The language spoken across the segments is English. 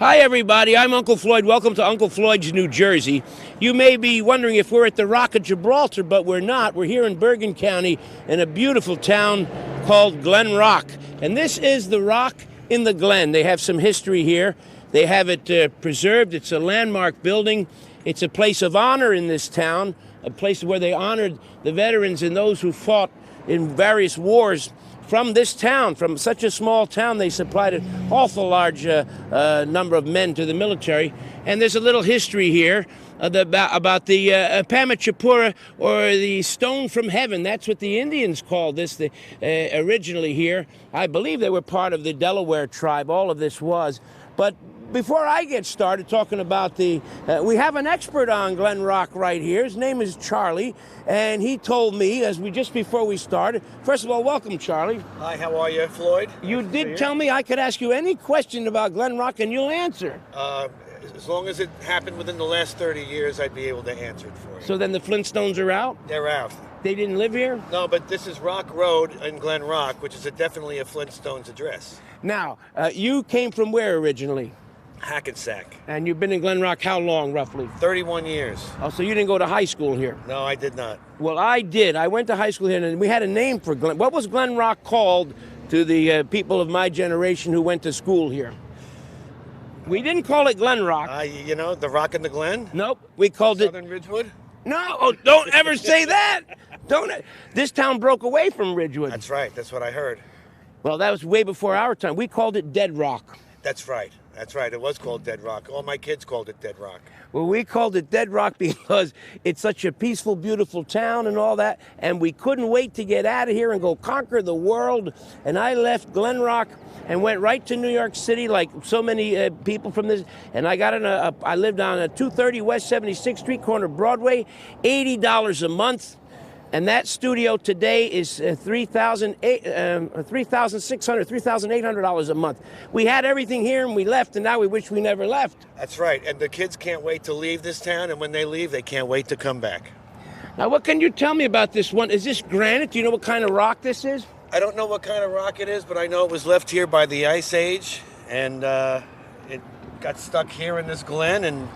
Hi, everybody. I'm Uncle Floyd. Welcome to Uncle Floyd's New Jersey. You may be wondering if we're at the Rock of Gibraltar, but we're not. We're here in Bergen County in a beautiful town called Glen Rock. And this is the rock in the Glen. They have some history here. They have it preserved. It's a landmark building. It's a place of honor in this town, a place where they honored the veterans and those who fought in various wars. From this town, from such a small town, they supplied an awful large number of men to the military. And there's a little history here about the Pamachapura, or the stone from heaven. That's what the Indians called this originally here. I believe they were part of the Delaware tribe. All of this was. But before I get started talking about we have an expert on Glen Rock right here. His name is Charlie, and he told me just before we started. First of all, welcome, Charlie. Hi, how are you, Floyd? You did tell me I could ask you any question about Glen Rock, and you'll answer. As long as it happened within the last 30 years, I'd be able to answer it for you. So then the Flintstones are out? They're out. They didn't live here? No, but this is Rock Road in Glen Rock, which is definitely a Flintstones address. Now, you came from where originally? Hackensack. And you've been in Glen Rock how long, roughly? 31 years. Oh, so you didn't go to high school here? No, I did not. Well, I did. I went to high school here, and we had a name for Glen. What was Glen Rock called to the people of my generation who went to school here? We didn't call it Glen Rock. The Rock in the Glen? Nope. We called Southern Ridgewood? No, don't ever say that. This town broke away from Ridgewood. That's right. That's what I heard. Well, that was way before our time. We called it Dead Rock. That's right. That's right. It was called Dead Rock. All my kids called it Dead Rock. Well, we called it Dead Rock because it's such a peaceful, beautiful town and all that, and we couldn't wait to get out of here and go conquer the world. And I left Glen Rock and went right to New York City, like so many people from this. And I got I lived on a 230 West 76th Street, corner of Broadway, $80 a month. And that studio today is $3,800 a month. We had everything here and we left, and now we wish we never left. That's right. And the kids can't wait to leave this town, and when they leave, they can't wait to come back. Now, what can you tell me about this one? Is this granite? Do you know what kind of rock this is? I don't know what kind of rock it is, but I know it was left here by the Ice Age, and it got stuck here in this glen, and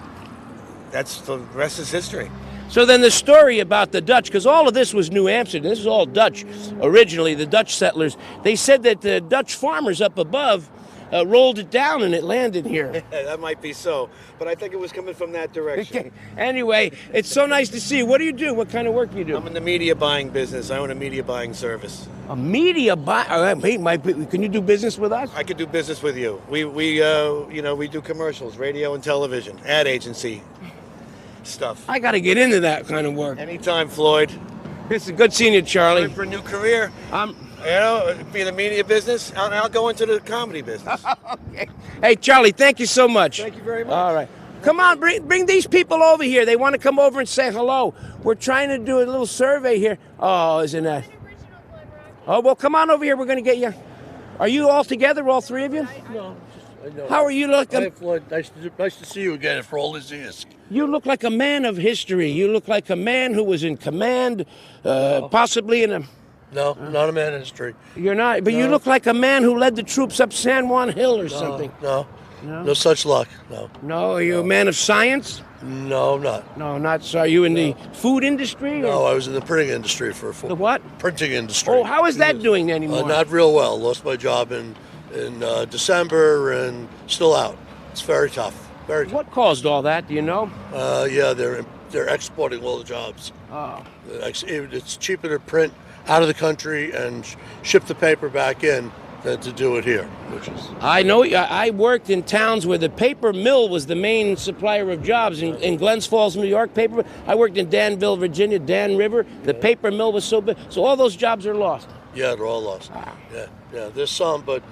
the rest is history. So then the story about the Dutch, because all of this was New Amsterdam, this is all Dutch originally, the Dutch settlers, they said that the Dutch farmers up above rolled it down and it landed here. That might be so, but I think it was coming from that direction. Okay. Anyway, it's so nice to see you. What do you do? What kind of work do you do? I'm in the media buying business. I own a media buying service. A media buying? Can you do business with us? I could do business with you. We do commercials, radio and television, ad agency stuff. I got to get into that kind of work. Anytime, Floyd. It's good seeing you, Charlie. Time for a new career. Be in the media business, and I'll go into the comedy business. Okay. Hey, Charlie, thank you so much. Thank you very much. All right. Come on, bring these people over here. They want to come over and say hello. We're trying to do a little survey here. Oh, isn't that? Oh, well, come on over here. We're going to get you. Are you all together, all three of you? No. How are you looking? Hi, Floyd. Nice to see you again for all these years. You look like a man of history. You look like a man who was in command, possibly in a... No, not a man in history. You're not, but you look like a man who led the troops up San Juan Hill or something. No such luck, no. No, are you a man of science? No, I'm not. No, not so. Are you in the food industry? No, I was in the printing industry for the what? Printing industry. Oh, how is that doing anymore? Not real well. Lost my job in December and still out. It's very tough. Very tough. What caused all that? Do you know? Yeah, they're exporting all the jobs. Oh. It's cheaper to print out of the country and ship the paper back in than to do it here, which is... I know. I worked in towns where the paper mill was the main supplier of jobs. In Glens Falls, New York, paper. I worked in Danville, Virginia, Dan River. The paper mill was so big. So all those jobs are lost. Yeah, they're all lost. Yeah. There's some, but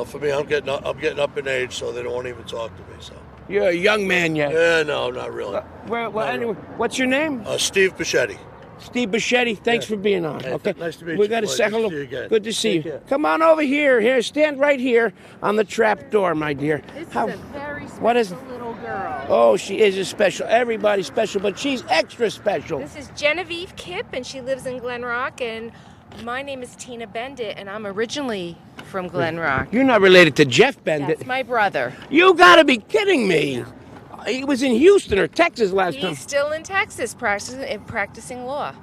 for me, I'm getting up in age, so they don't want to even talk to me. So. You're a young man yet. Yeah, no, not really. Anyway, what's your name? Steve Bichetti. Steve Bichetti, thanks for being on. Hey, okay, nice to meet you. We got to say hello. Good to see you. Come on over here. Here, stand right here on the trap door, my dear. This is a very special little girl. Oh, she is special. Everybody's special, but she's extra special. This is Genevieve Kipp, and she lives in Glen Rock. And my name is Tina Bendit, and I'm originally from Glen Rock. You're not related to Jeff Bendit. That's my brother. You gotta be kidding me. He was in Houston or Texas last time. He's still in Texas practicing law.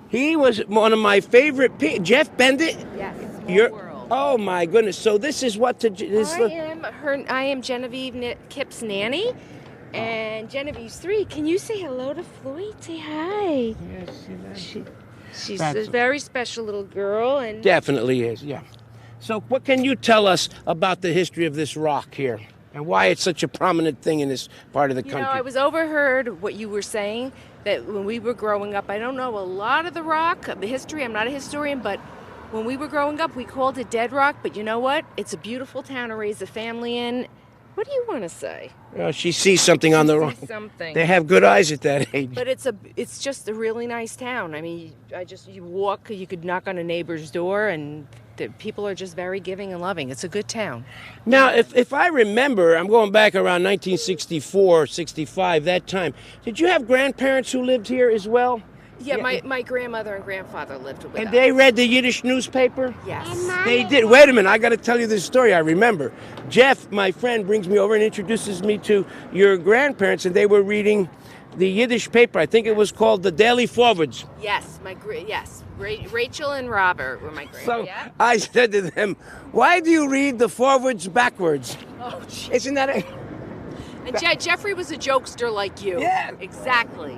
He was one of my favorite people. Jeff Bendit? Yes. You're, World. oh my goodness. So this is what to this I am Genevieve Kip's nanny. And Genevieve's 3. Can you say hello to Floyd? Say hi. Yes, She's a very special little girl. And definitely is, yeah. So what can you tell us about the history of this rock here and why it's such a prominent thing in this part of the country? You know, I was overheard what you were saying, that when we were growing up, I don't know a lot of the rock, the history, I'm not a historian, but when we were growing up, we called it Dead Rock, but you know what? It's a beautiful town to raise a family in. What do you want to say? She sees something on the rock. Something. They have good eyes at that age. But it's just a really nice town. I mean, you walk, you could knock on a neighbor's door, and the people are just very giving and loving. It's a good town. Now, if I remember, I'm going back around 1964, 65, that time. Did you have grandparents who lived here as well? Yeah, my grandmother and grandfather lived with us. And they read the Yiddish newspaper? Yes. They did. Wait a minute, I got to tell you this story. I remember. Jeff, my friend, brings me over and introduces me to your grandparents, and they were reading the Yiddish paper. I think it was called the Daily Forwards. Yes, Rachel and Robert were my grandparents. So yeah? I said to them, "Why do you read the forwards backwards?" Oh, geez. Isn't that it? And Jeffrey was a jokester like you. Yeah. Exactly.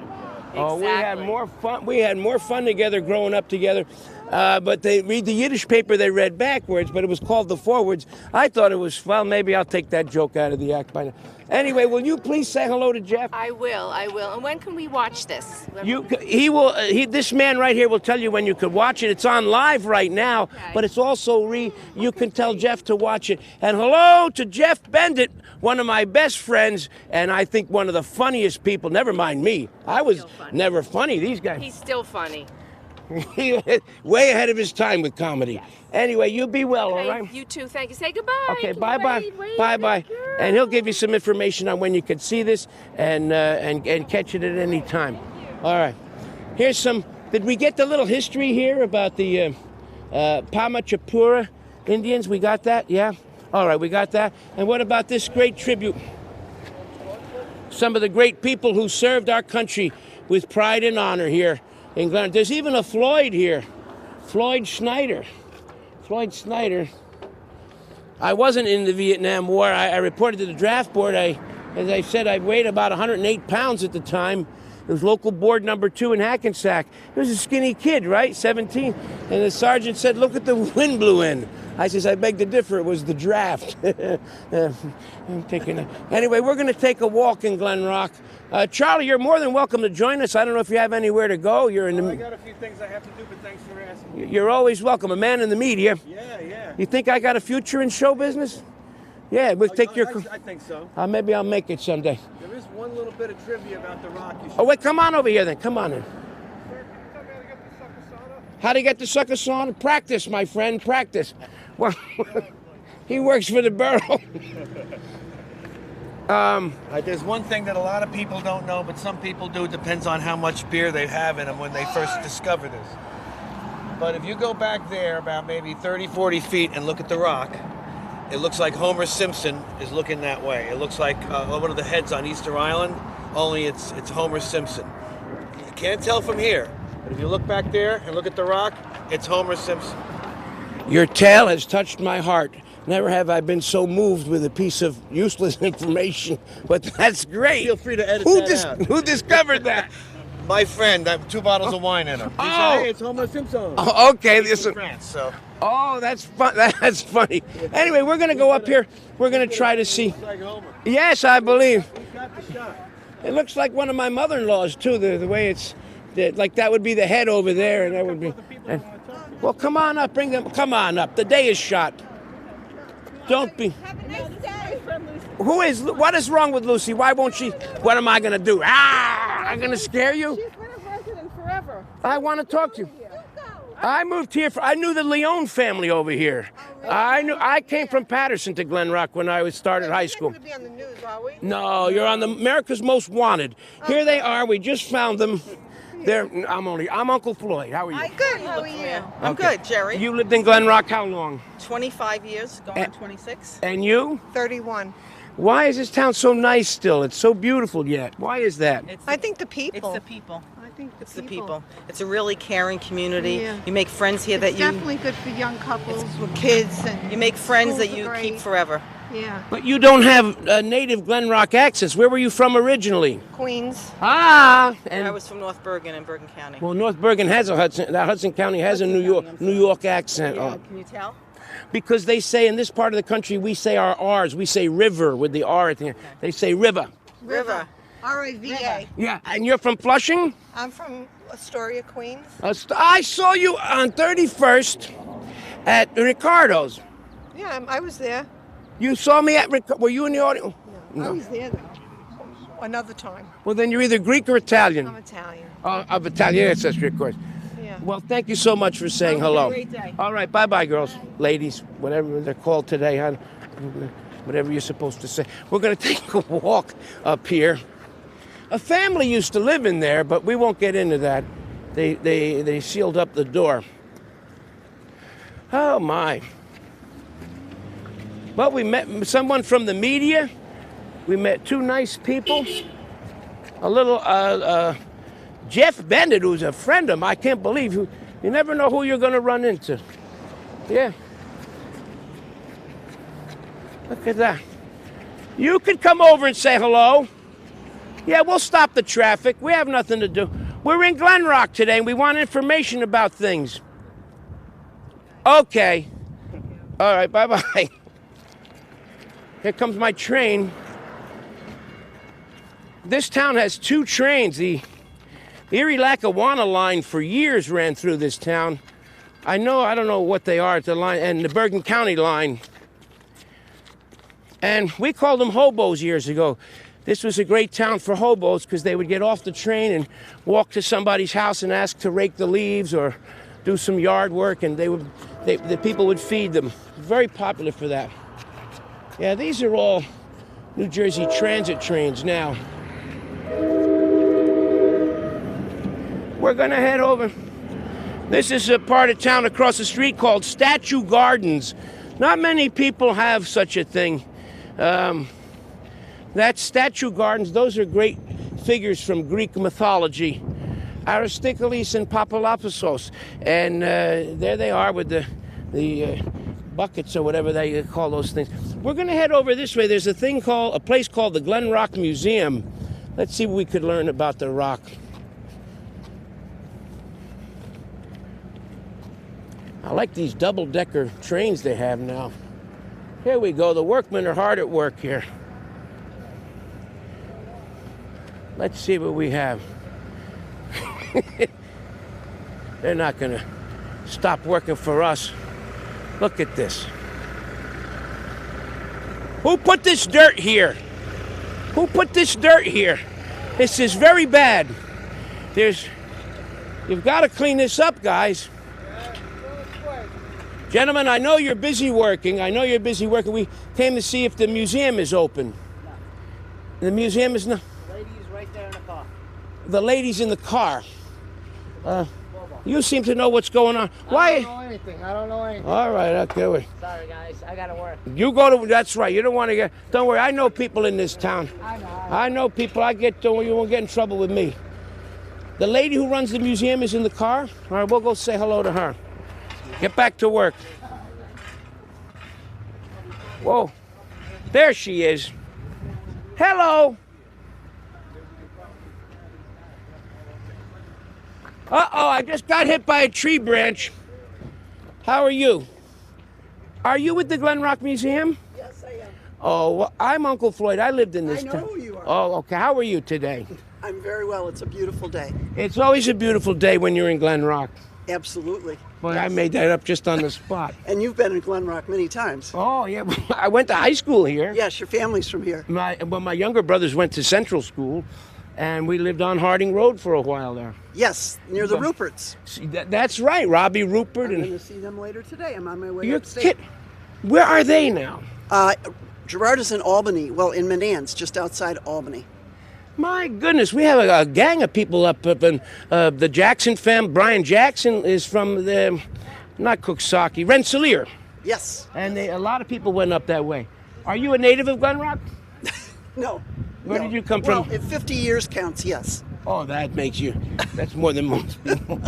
Oh, we had more fun. We had more fun together growing up together. But they read the Yiddish paper they read backwards, but it was called the forwards. I thought it was, well, maybe I'll take that joke out of the act by now. Anyway, will you please say hello to Jeff? I will. And when can we watch this? This man right here will tell you when you could watch it. It's on live right now, okay. But it's also you can tell Jeff to watch it. And hello to Jeff Bendit, one of my best friends, and I think one of the funniest people. Never mind me. I was never funny. These guys. He's still funny. Way ahead of his time with comedy. Yes. Anyway, you be well, Okay, all right? You too. Thank you. Say goodbye. Okay, bye-bye. Wait, Bye-bye. good girl. And he'll give you some information on when you can see this and catch it at any time. All right. Here's some. Did we get the little history here about the Pamachapura Indians? We got that? Yeah? All right, we got that. And what about this great tribute? Some of the great people who served our country with pride and honor here in Glen. There's even a Floyd here. Floyd Snyder. Floyd Snyder. I wasn't in the Vietnam War. I reported to the draft board. As I said, I weighed about 108 pounds at the time. It was local board number 2 in Hackensack. He was a skinny kid, right? 17. And the sergeant said, "Look at the wind blew in." I says, "I beg to differ. It was the draft." Anyway, we're going to take a walk in Glen Rock. Charlie, you're more than welcome to join us. I don't know if you have anywhere to go. I got a few things I have to do, but thanks for asking. You're always welcome. A man in the media. Yeah. You think I got a future in show business? Yeah, we'll take your... I think so. Maybe I'll make it someday. There is one little bit of trivia about the rock. Oh, wait, come on over here then. Come on in. How to get the sucker sauna? Practice, my friend, practice. Well, he works for the borough. There's one thing that a lot of people don't know, but some people do. It depends on how much beer they have in them when they first discover this. But if you go back there about maybe 30, 40 feet and look at the rock, it looks like Homer Simpson is looking that way. It looks like one of the heads on Easter Island, only it's Homer Simpson. You can't tell from here, but if you look back there and look at the rock, it's Homer Simpson. Your tale has touched my heart. Never have I been so moved with a piece of useless information, but that's great. Feel free to edit that out. Who discovered that? My friend, that 2 bottles of wine in him. He said, "Hey, it's Homer Simpson." Oh, okay. He's from France, so. Oh, that's fun. That's funny. Anyway, we're going to go up here. We're going to try to see. Looks like Homer. Yes, I believe. He's got the shot. It looks like one of my mother-in-laws, too, the way it's... Like that would be the head over there, and that would be... Well, come on up. Bring them... Come on up. The day is shot. Don't be... Have a nice day. What is wrong with Lucy? Why won't she... What am I going to do? I'm going to scare you? She's been a resident forever. I want to talk to you. I moved here. I knew the Leone family over here. I came from Patterson to Glen Rock when I started high school. We're not going to be on the news, are we? No, you're on the America's Most Wanted. Here they are. We just found them. I'm Uncle Floyd. How are you? Good. How are you? I'm Okay. good, Jerry. You lived in Glen Rock how long? 25 years, going on 26. And you? 31. Why is this town so nice still? It's so beautiful yet. Why is that? I think the people. It's the people. I think It's the people. It's a really caring community. Yeah. You make friends here that It's you definitely good for young couples with kids, and you make friends schools that you are keep great. forever. Yeah. But you don't have a native Glen Rock accents. Where were you from originally? Queens. Ah, I and was from North Bergen in Bergen County. well, North Bergen has a Hudson. That Hudson County has a New York accent. Yeah, Oh. can you tell? Because they say in this part of the country we say our R's. We say river with the R at the end. They say river. River. R-A-V-A. Yeah, and you're from Flushing? I'm from Astoria, Queens. I saw you on 31st at Ricardo's. Yeah, I was there. You saw me at were you in the audience? I was there, though. Another time. Well, then you're either Greek or Italian. I'm Italian. Of Italian ancestry, of course. Yeah. Well, thank you so much for saying hello. Great day. All right, bye-bye, girls, ladies, whatever they're called today, whatever you're supposed to say. We're going to take a walk up here. A family used to live in there, but we won't get into that. They sealed up the door. Oh, my. Well, we met someone from the media. We met two nice people. A little Jeff Bennett, who's a friend of mine. I can't believe you never know who you're going to run into. Yeah. Look at that. You could come over and say hello. Yeah, we'll stop the traffic. We have nothing to do. We're in Glen Rock today, and we want information about things. Okay. All right, bye-bye. Here comes my train. This town has two trains. The Erie-Lackawanna line for years ran through this town. I don't know what they are at the line, and the Bergen County line. And we called them hobos years ago. This was a great town for hobos because they would get off the train and walk to somebody's house and ask to rake the leaves or do some yard work, and the people would feed them. Very popular for that. Yeah, these are all New Jersey transit trains now. We're going to head over. This is a part of town across the street called Statue Gardens. Not many people have such a thing. That's Statue Gardens. Those are great figures from Greek mythology. Aristocles and Papalopoulos. And there they are with the buckets or whatever they call those things. We're going to head over this way. There's a place called the Glen Rock Museum. Let's see what we could learn about the rock. I like these double-decker trains they have now. Here we go. The workmen are hard at work here. Let's see what we have. They're not going to stop working for us. Look at this. Who put this dirt here? Who put this dirt here? This is very bad. You've got to clean this up, guys. Gentlemen, I know you're busy working. We came to see if the museum is open. The museum is not. The lady's right there in the car. The lady's in the car. You seem to know what's going on. Why? I don't know anything. All right, okay. Sorry, guys. I gotta work. You go to. That's right. You don't want to get. Don't worry. I know people in this town. I know people. You won't get in trouble with me. The lady who runs the museum is in the car. All right, we'll go say hello to her. Get back to work. Whoa. There she is. Hello. Uh-oh, I just got hit by a tree branch. How are you? Are you with the Glen Rock Museum? Yes, I am. Oh, well, I'm Uncle Floyd. I lived in this I know town. who you are. Oh, okay. How are you today? I'm very well. It's a beautiful day. It's always a beautiful day when you're in Glen Rock. Absolutely. Boy, I made that up just on the spot. And you've been in Glen Rock many times. Oh, yeah. I went to high school here. Yes, your family's from here. My younger brothers went to Central School, and we lived on Harding Road for a while there. Yes, near the Ruperts. See, that's right, Robbie Rupert. I'm going to see them later today. I'm on my way You're upstate. kidding. Where are they now? Gerard is in Albany. Well, in Menands, just outside Albany. My goodness, we have a gang of people up in the Jackson family. Brian Jackson is from the, not Cooksaki, Rensselaer. Yes. And a lot of people went up that way. Are you a native of Glen Rock? No. Where no. did you come well, from? If 50 years counts, yes. Oh, that's more than most people.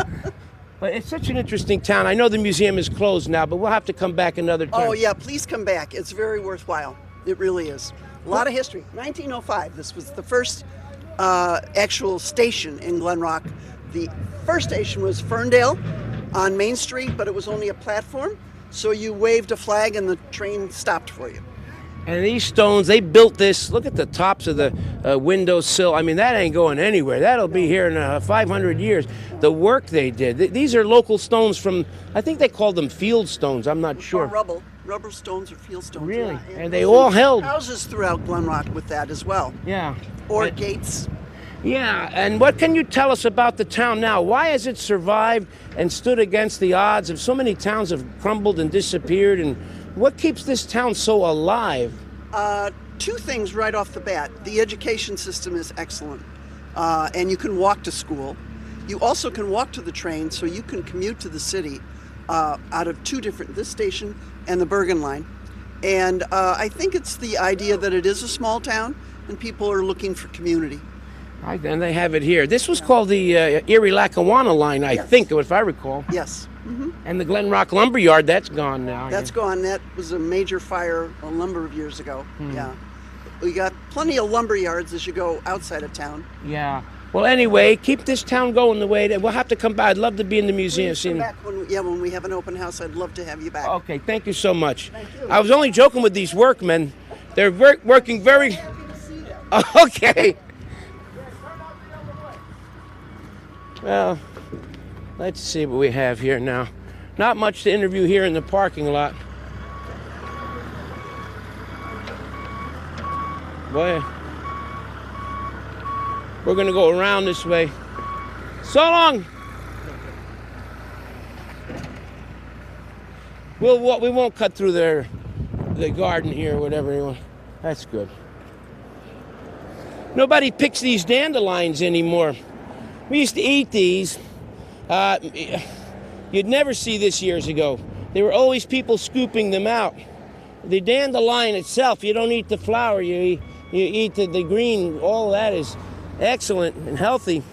But it's such an interesting town. I know the museum is closed now, but we'll have to come back another time. Oh, yeah, please come back. It's very worthwhile. It really is. A lot of history. 1905, this was the first actual station in Glen Rock. The first station was Ferndale on Main Street, but it was only a platform. So you waved a flag and the train stopped for you. And these stones, they built this. Look at the tops of the windowsill. I mean, that ain't going anywhere. That'll be here in 500 years. The work they did. These are local stones from, I think they called them field stones. I'm not sure. Or rubber stones or field stones. Really? Yeah. And they all held. Houses throughout Glen Rock with that as well. Yeah. Or gates. Yeah, and what can you tell us about the town now? Why has it survived and stood against the odds of so many towns have crumbled and disappeared? And what keeps this town so alive? Two things right off the bat. The education system is excellent, and you can walk to school. You also can walk to the train, so you can commute to the city out of two different, this station and the Bergen line. And I think it's the idea that it is a small town and people are looking for community. Right, and they have it here. This was called the Erie-Lackawanna line, I think, if I recall. Yes. Mm-hmm. And the Glen Rock Lumberyard, that's gone now. That's gone. That was a major fire a number of years ago. Yeah. We got plenty of lumber yards as you go outside of town. Yeah. Well, anyway, keep this town going the way that we'll have to come by. I'd love to be in the museum. Come back when we have an open house. I'd love to have you back. Okay, thank you so much. Thank you. I was only joking with these workmen. They're working very... Okay. Well, let's see what we have here now. Not much to interview here in the parking lot. Boy, we're going to go around this way. So long. We won't cut through the garden here or whatever you want. That's good. Nobody picks these dandelions anymore. We used to eat these. You'd never see this years ago. There were always people scooping them out. The dandelion itself, you don't eat the flower, you eat the green. All that is excellent and healthy.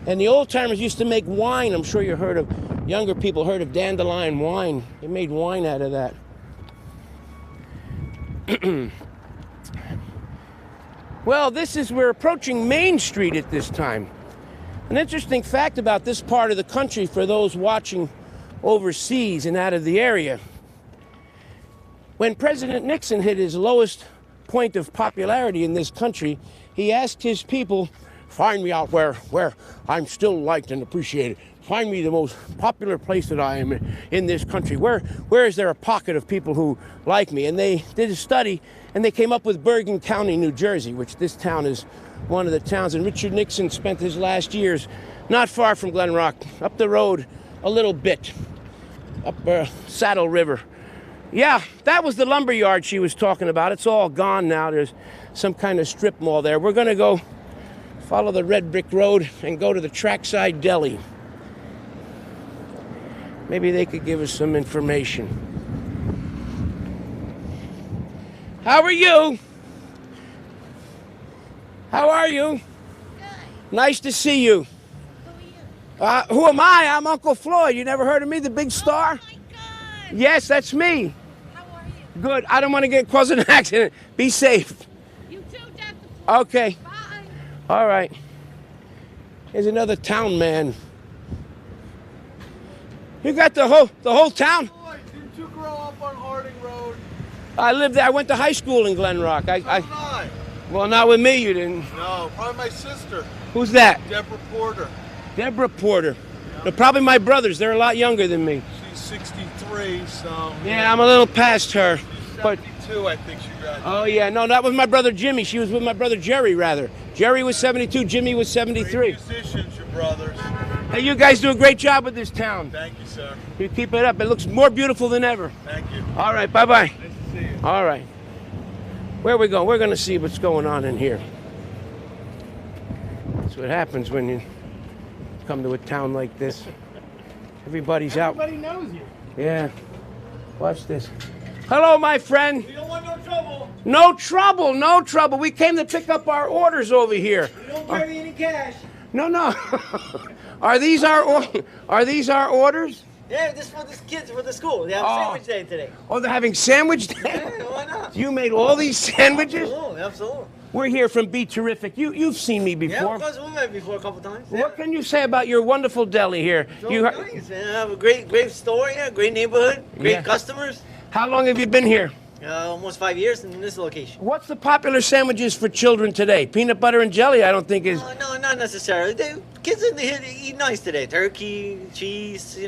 And the old timers used to make wine. I'm sure you heard of, younger people heard of dandelion wine. They made wine out of that. Well, we're approaching Main Street at this time. An interesting fact about this part of the country for those watching overseas and out of the area. When President Nixon hit his lowest point of popularity in this country, he asked his people, find me out where I'm still liked and appreciated. Find me the most popular place that I am in this country. Where is there a pocket of people who like me? And they did a study, and they came up with Bergen County, New Jersey, which this town is one of the towns. And Richard Nixon spent his last years not far from Glen Rock, up the road a little bit, up Saddle River. Yeah, that was the lumber yard she was talking about. It's all gone now. There's some kind of strip mall there. We're going to go follow the red brick road and go to the Trackside Deli. Maybe they could give us some information. How are you? How are you? Good. Nice to see you. Who are you? Who am I? I'm Uncle Floyd. You never heard of me, the big star? Oh my God. Yes, that's me. How are you? Good. I don't want to cause an accident. Be safe. You too, Dr. Okay. Bye. All right. Here's another town man. You got the whole town? Boy, didn't you grow up on Harding Road? I lived there. I went to high school in Glen Rock. So did I. Well, not with me, you didn't. No, probably my sister, Who's that? Deborah Porter. Deborah Porter. They're probably my brothers. They're a lot younger than me. She's 63, so... Yeah, I'm a little past her. She's But 72, I think she graduated. oh yeah, no, that was my brother Jimmy. She was with my brother Jerry, rather. Jerry was 72. Jimmy was 73. Great musicians, your brothers. Hey, you guys do a great job with this town. Thank you, sir. You keep it up. It looks more beautiful than ever. Thank you. All right, bye-bye. Nice to see you. All right. Where are we going? We're going to see what's going on in here. That's what happens when you come to a town like this. Everybody's out. Everybody knows you. Yeah. Watch this. Hello, my friend. You don't want no trouble. No trouble, no trouble. We came to pick up our orders over here. You don't carry any cash. No, no. Are these our orders? Yeah, this for the kids for the school. They have Oh. sandwich day today. Oh, they're having sandwich day? Yeah, why not? You made all these sandwiches? Absolutely, absolutely. We're here from Be Terrific. You've seen me Yeah, before. of course we met before a couple times. Yeah. What can you say about your wonderful deli here? So You, nice, man. I have a great store here, great neighborhood, great Yeah. customers. how long have you been here? Almost 5 years in this location. What's the popular sandwiches for children today? Peanut butter and jelly, I don't think is. No, not necessarily. Kids in here they eat nice today. Turkey, cheese,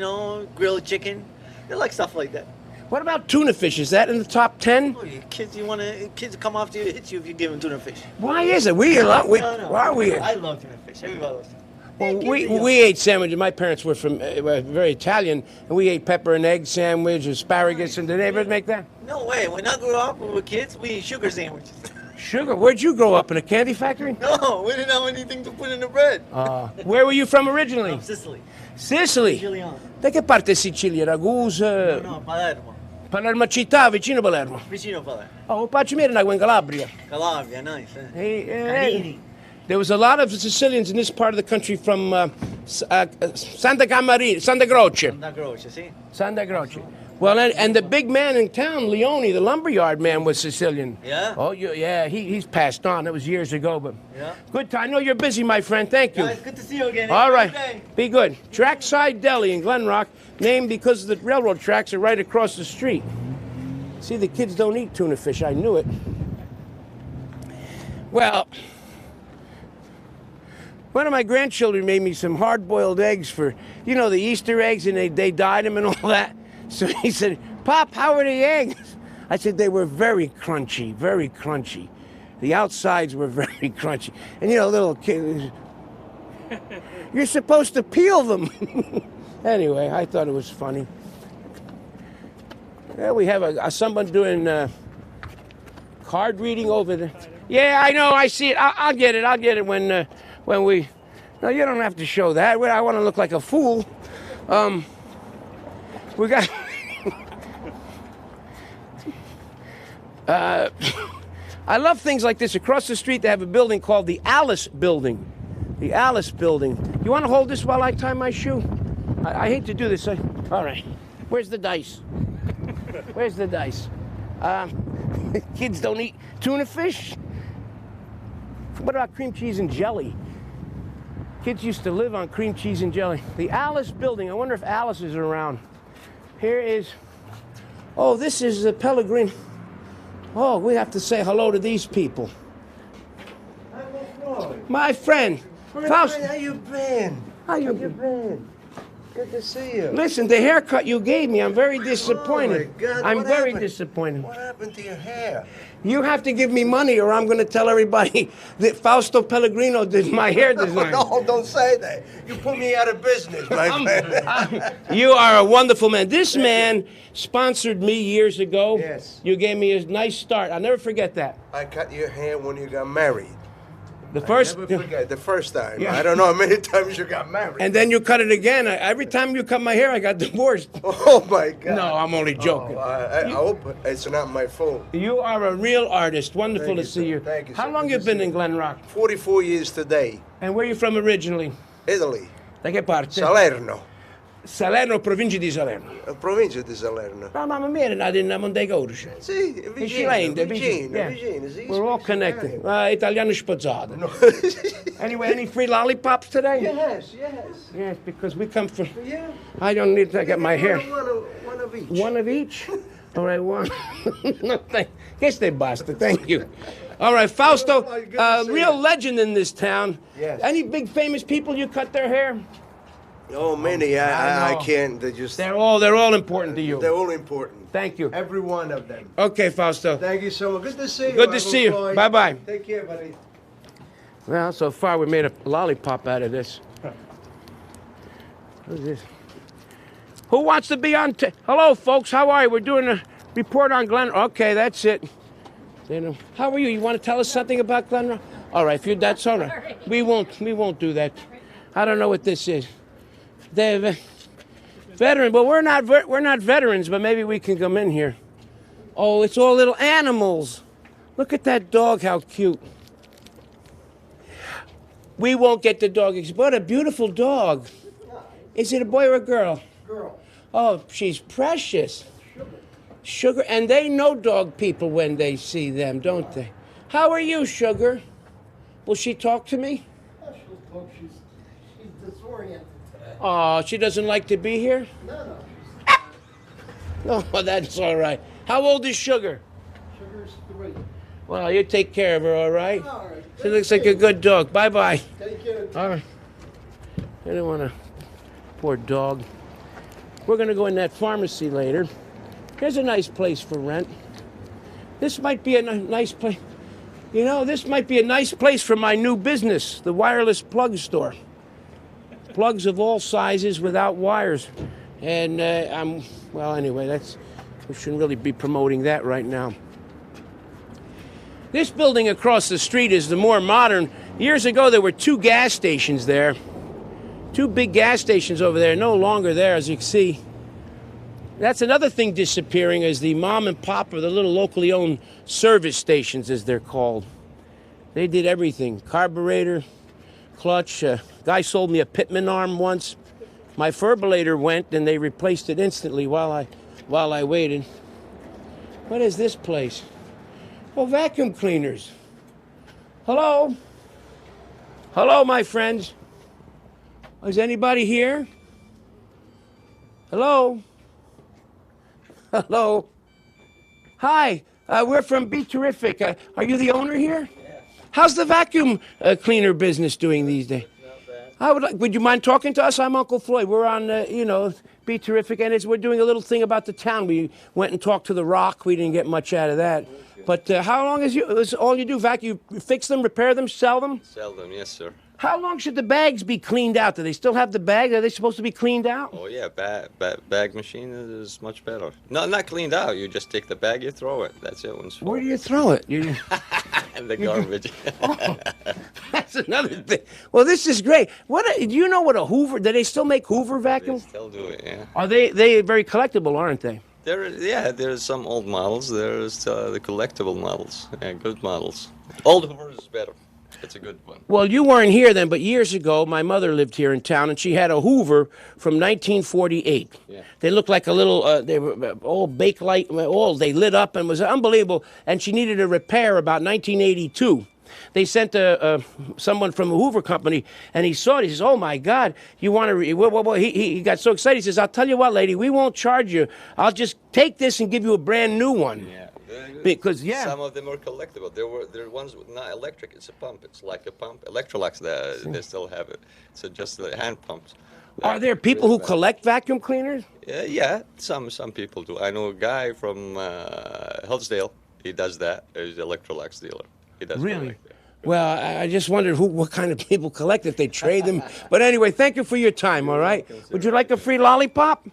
grilled chicken. They like stuff like that. What about tuna fish? Is that in the top 10? Oh, kids come after you, hit you if you give them tuna fish. Why is it? We love. No. Why are we? I love tuna fish. Everybody loves it. Well, we ate sandwiches. My parents were from were very Italian, and we ate pepper and egg sandwich, asparagus. And did they ever make that? No way. When I grew up, when we were kids, we ate sugar sandwiches. Sugar? Where'd you grow up, in a candy factory? No, we didn't have anything to put in the bread. Where were you from originally? From Sicily. Sicily. Siciliano. Da che parte Sicilia? Ragusa? No, Palermo. Palermo città, vicino Palermo. Vicino Palermo. Oh, faccio in Calabria. Calabria, nice. Hey. There was a lot of Sicilians in this part of the country from Santa Camarina, Santa Croce. Santa Croce, sì. Santa Croce. Well, and the big man in town, Leone, the lumberyard man, was Sicilian. Yeah? Oh, yeah, he's passed on. That was years ago, but Yeah. good time. I know you're busy, my friend. Thank you. Guys, good to see you again. All Have a right, good day. be good. Trackside Deli in Glen Rock, named because the railroad tracks are right across the street. See, the kids don't eat tuna fish. I knew it. Well, one of my grandchildren made me some hard-boiled eggs for, the Easter eggs, and they dyed them and all that. So he said, Pop, how are the eggs? I said, they were very crunchy, very crunchy. The outsides were very crunchy. And, little kids, you're supposed to peel them. Anyway, I thought it was funny. Yeah, we have someone doing card reading over there. Yeah, I know, I see it. I'll get it when we... No, you don't have to show that. I want to look like a fool. We got... I love things like this. Across the street, they have a building called the Alice Building. The Alice Building. You want to hold this while I tie my shoe? I hate to do this. All right. Where's the dice? Where's the dice? Kids don't eat tuna fish? What about cream cheese and jelly? Kids used to live on cream cheese and jelly. The Alice Building. I wonder if Alice is around. Here is... Oh, this is the Pellegrini. Oh, we have to say hello to these people. My friend. Faust. How you been? How you been? Good to see you. Listen, the haircut you gave me, I'm very disappointed. Oh my God, I'm what very happened? disappointed. What happened to your hair? You have to give me money or I'm going to tell everybody that Fausto Pellegrino did my hair design. No, don't say that. You put me out of business, my friend. You are a wonderful man. This man sponsored me years ago. Yes. You gave me a nice start. I'll never forget that. I cut your hair when you got married. The first... Never forget, the first time. Yeah. I don't know how many times you got married. And then you cut it again. Every time you cut my hair, I got divorced. Oh, my God. No, I'm only joking. Oh, I hope it's not my fault. You are a real artist. Wonderful Thank to you, see sir. you. Thank you, How sir. long Good you to been see in you. Glen Rock? 44 years today. And where are you from originally? Italy. Da che parte? Salerno. Salerno, provincia di Salerno. Provincia di Salerno. No, mamma mia, è nato in Mondegorice. Sì, è vicino, Yeah. vicino. Sì, We're all speaks connected. Italian. Italiano sposato. Anyway, any free lollipops today? Yes. Yes, because we come from... Yeah. I don't need to get my hair. One of each. One of each? All right, one. No, guess they basta. Thank you. All right, Fausto, real legend in this town. Yes. Any big famous people you cut their hair? Oh, many. I know. can't. They just. They're all important to you. They're all important. Thank you. Every one of them. Okay, Fausto. Thank you so much. Good to see you. Good to see you. Floyd. Bye-bye. Take care, buddy. Well, so far we made a lollipop out of this. Who's this? Who wants to be on? Hello, folks. How are you? We're doing a report on Glen. Okay, that's it. How are you? You want to tell us something about Glen Rock? All right, if you, that's all right. We won't do that. I don't know what this is. They're veteran, but we're not veterans, but maybe we can come in here. Oh, it's all little animals. Look at that dog, how cute. We won't get the dog. What a beautiful dog. Is it a boy or a girl? Girl. Oh, she's precious. Sugar. And they know dog people when they see them, don't they? How are you, Sugar? Will she talk to me? Oh, she'll talk. She's disoriented today. Oh, she doesn't like to be here? No. Oh, that's all right. How old is Sugar? Sugar's 3. Well, you take care of her, all right? All right. She looks like a good dog. Bye-bye. Take care. All right. I don't want to... Poor dog. We're going to go in that pharmacy later. Here's a nice place for rent. This might be a nice place. You know, this might be a nice place for my new business, the wireless plug store. Plugs of all sizes without wires. And well, anyway, we shouldn't really be promoting that right now. This building across the street is the more modern. Years ago, there were 2 gas stations there. 2 big gas stations over there, no longer there, as you can see. That's another thing disappearing, is the mom and pop, or the little locally owned service stations, as they're called. They did everything. Carburetor, clutch. Guy sold me a Pitman arm once. My defibrillator went, and they replaced it instantly while I waited. What is this place? Oh, vacuum cleaners. Hello? Hello, my friends. Is anybody here? Hello? Hello? Hi, we're from Be Terrific. Are you the owner here? Yeah. How's the vacuum cleaner business doing these days? Not bad. Would you mind talking to us? I'm Uncle Floyd. We're on, Be Terrific, and we're doing a little thing about the town. We went and talked to The Rock. We didn't get much out of that. Okay. But how long is all you do? Vacuum? You fix them, repair them, sell them? Sell them, yes, sir. How long should the bags be cleaned out? Do they still have the bag? Are they supposed to be cleaned out? Oh, yeah, bag machine is much better. No, not cleaned out. You just take the bag, you throw it. That's it. Where do you throw it? In the garbage. Oh, that's another thing. Well, this is great. Do you know what a Hoover? Do they still make Hoover vacuums? They still do it, yeah. Are they very collectible, aren't they? There's some old models. There's the collectible models. Yeah, good models. Old Hoover is better. It's a good one. Well, you weren't here then, but years ago, my mother lived here in town, and she had a Hoover from 1948. Yeah. They looked like a little, they were all Bakelite, they lit up and was unbelievable, and she needed a repair about 1982. They sent someone from a Hoover company, and he saw it. He says, "Oh, my God, you want to..." He got so excited. He says, "I'll tell you what, lady, we won't charge you. I'll just take this and give you a brand new one." Yeah. Because some of them are collectible. There are ones with not electric. It's a pump. It's like a pump. Electrolux, they still have it. So just the hand pumps. Are there people who collect vacuum cleaners? Yeah, some people do. I know a guy from Hillsdale. He does that. He's an Electrolux dealer. He does really. Well, I just wondered what kind of people collect if they trade them. But anyway, thank you for your time. All right. Would you like a free lollipop?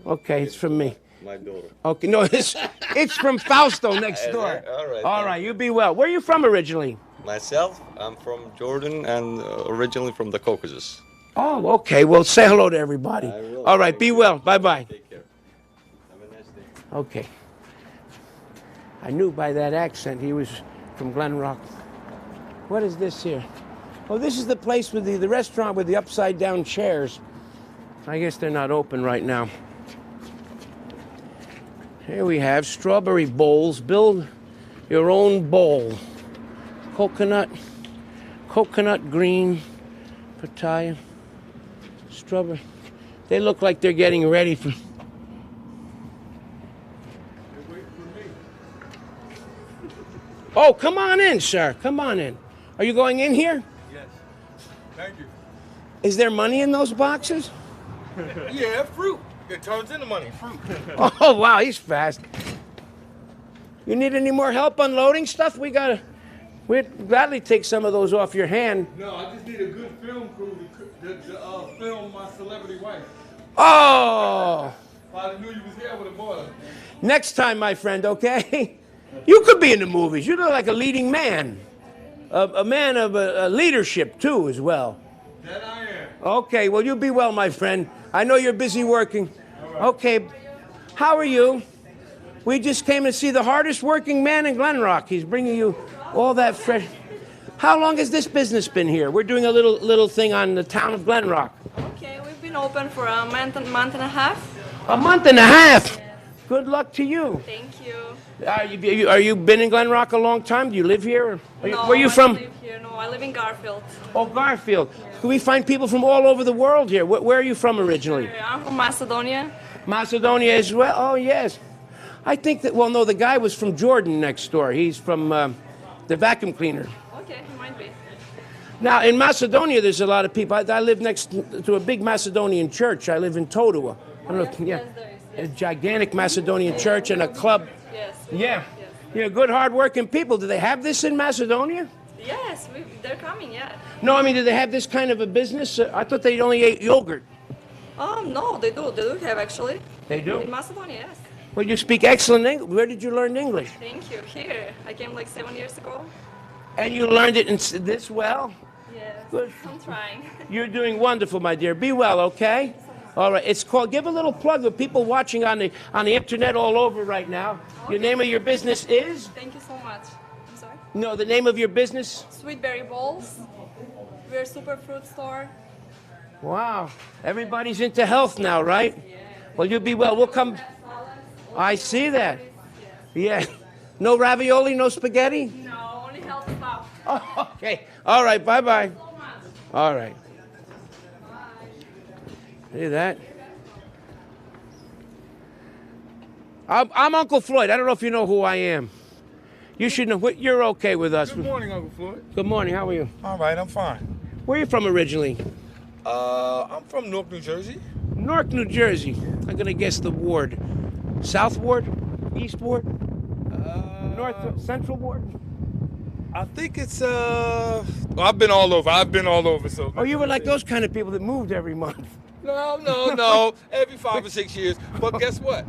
Okay, it's from me. My daughter. Okay, no, it's from Fausto next door. All right, you be well. Where are you from originally? Myself, I'm from Jordan and originally from the Caucasus. Oh, okay. Well, say hello to everybody. I will. All right, be well. Bye-bye. Take care. Have a nice day. Okay. I knew by that accent he was from Glen Rock. What is this here? Oh, this is the place with the restaurant with the upside-down chairs. I guess they're not open right now. Here we have strawberry bowls. Build your own bowl. Coconut green, pitaya, strawberry. They look like they're getting ready for... Oh, come on in, sir. Come on in. Are you going in here? Yes. Thank you. Is there money in those boxes? Yeah, fruit. It turns into money. Fruit. Oh, wow, he's fast. You need any more help unloading stuff? We'd gladly take some of those off your hand. No, I just need a good film crew to film my celebrity wife. Oh! If I knew you was here, I would have bought her. Next time, my friend, okay? You could be in the movies. You look like a leading man. a man of leadership, too, as well. That I am. Okay, well, you be well, my friend. I know you're busy working. Okay, how are you? We just came to see the hardest working man in Glen Rock. He's bringing you all that fresh. How long has this business been here? We're doing a little thing on the town of Glen Rock. Okay, we've been open for a month and a half. A month and a half? Good luck to you. Thank you. Are you been in Glen Rock a long time? Do you live here? No, Where are you I from? don't live here. No, I live in Garfield. Oh, Garfield. Can we find people from all over the world here? Where are you from originally? I'm from Macedonia. Macedonia as well? Oh, yes. I think that, well, no, the guy was from Jordan next door. He's from the vacuum cleaner. Okay, he might be. Now, in Macedonia, there's a lot of people. I live next to a big Macedonian church. I live in Todua. I don't know, yeah. Yes, there is. A gigantic Macedonian church and a club. Yes. Yeah. Yeah, good, hard-working people. Do they have this in Macedonia? Yes, they're coming, yeah. No, I mean, do they have this kind of a business? I thought they only ate yogurt. No, they do. They do have, actually. They do? In Macedonia, yes. Well, you speak excellent English. Where did you learn English? Thank you. Here. I came like 7 years ago. And you learned it in this well? Yes. Good. I'm trying. You're doing wonderful, my dear. Be well, okay? All right. It's called. Give a little plug with people watching on the internet all over right now. Okay. Your name of your business is? Thank you so much. I'm sorry. No, the name of your business? Sweet Berry Bowls. We're a super fruit store. Wow. Everybody's into health now, right? Yeah. Well, you'll be well. We'll come. I see that. Yeah. No ravioli, no spaghetti? No, only health stuff. Oh, okay. All right. Bye-bye. All right. See that? I'm Uncle Floyd. I don't know if you know who I am. You should know. You're okay with us. Good morning, Uncle Floyd. Good morning. How are you? All right, I'm fine. Where are you from originally? I'm from Newark, New Jersey. Newark, New Jersey. I'm going to guess the ward. South Ward? East Ward? North Central Ward? I think it's I've been all over. So. Oh, you were like those kind of people that moved every month. No. Every 5 or 6 years. But guess what?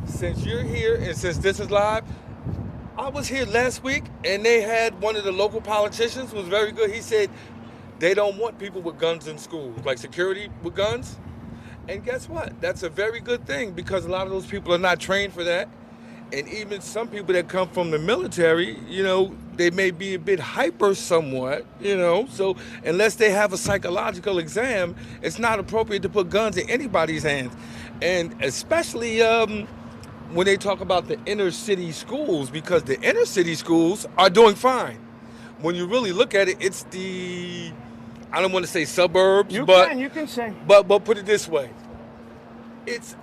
Since you're here and since this is live, I was here last week and they had one of the local politicians was very good. He said they don't want people with guns in schools, like security with guns. And guess what? That's a very good thing because a lot of those people are not trained for that. And even some people that come from the military, they may be a bit hyper somewhat, So unless they have a psychological exam, it's not appropriate to put guns in anybody's hands. And especially when they talk about the inner city schools, because the inner city schools are doing fine. When you really look at it, it's I don't want to say suburbs, you can say. But put it this way. It's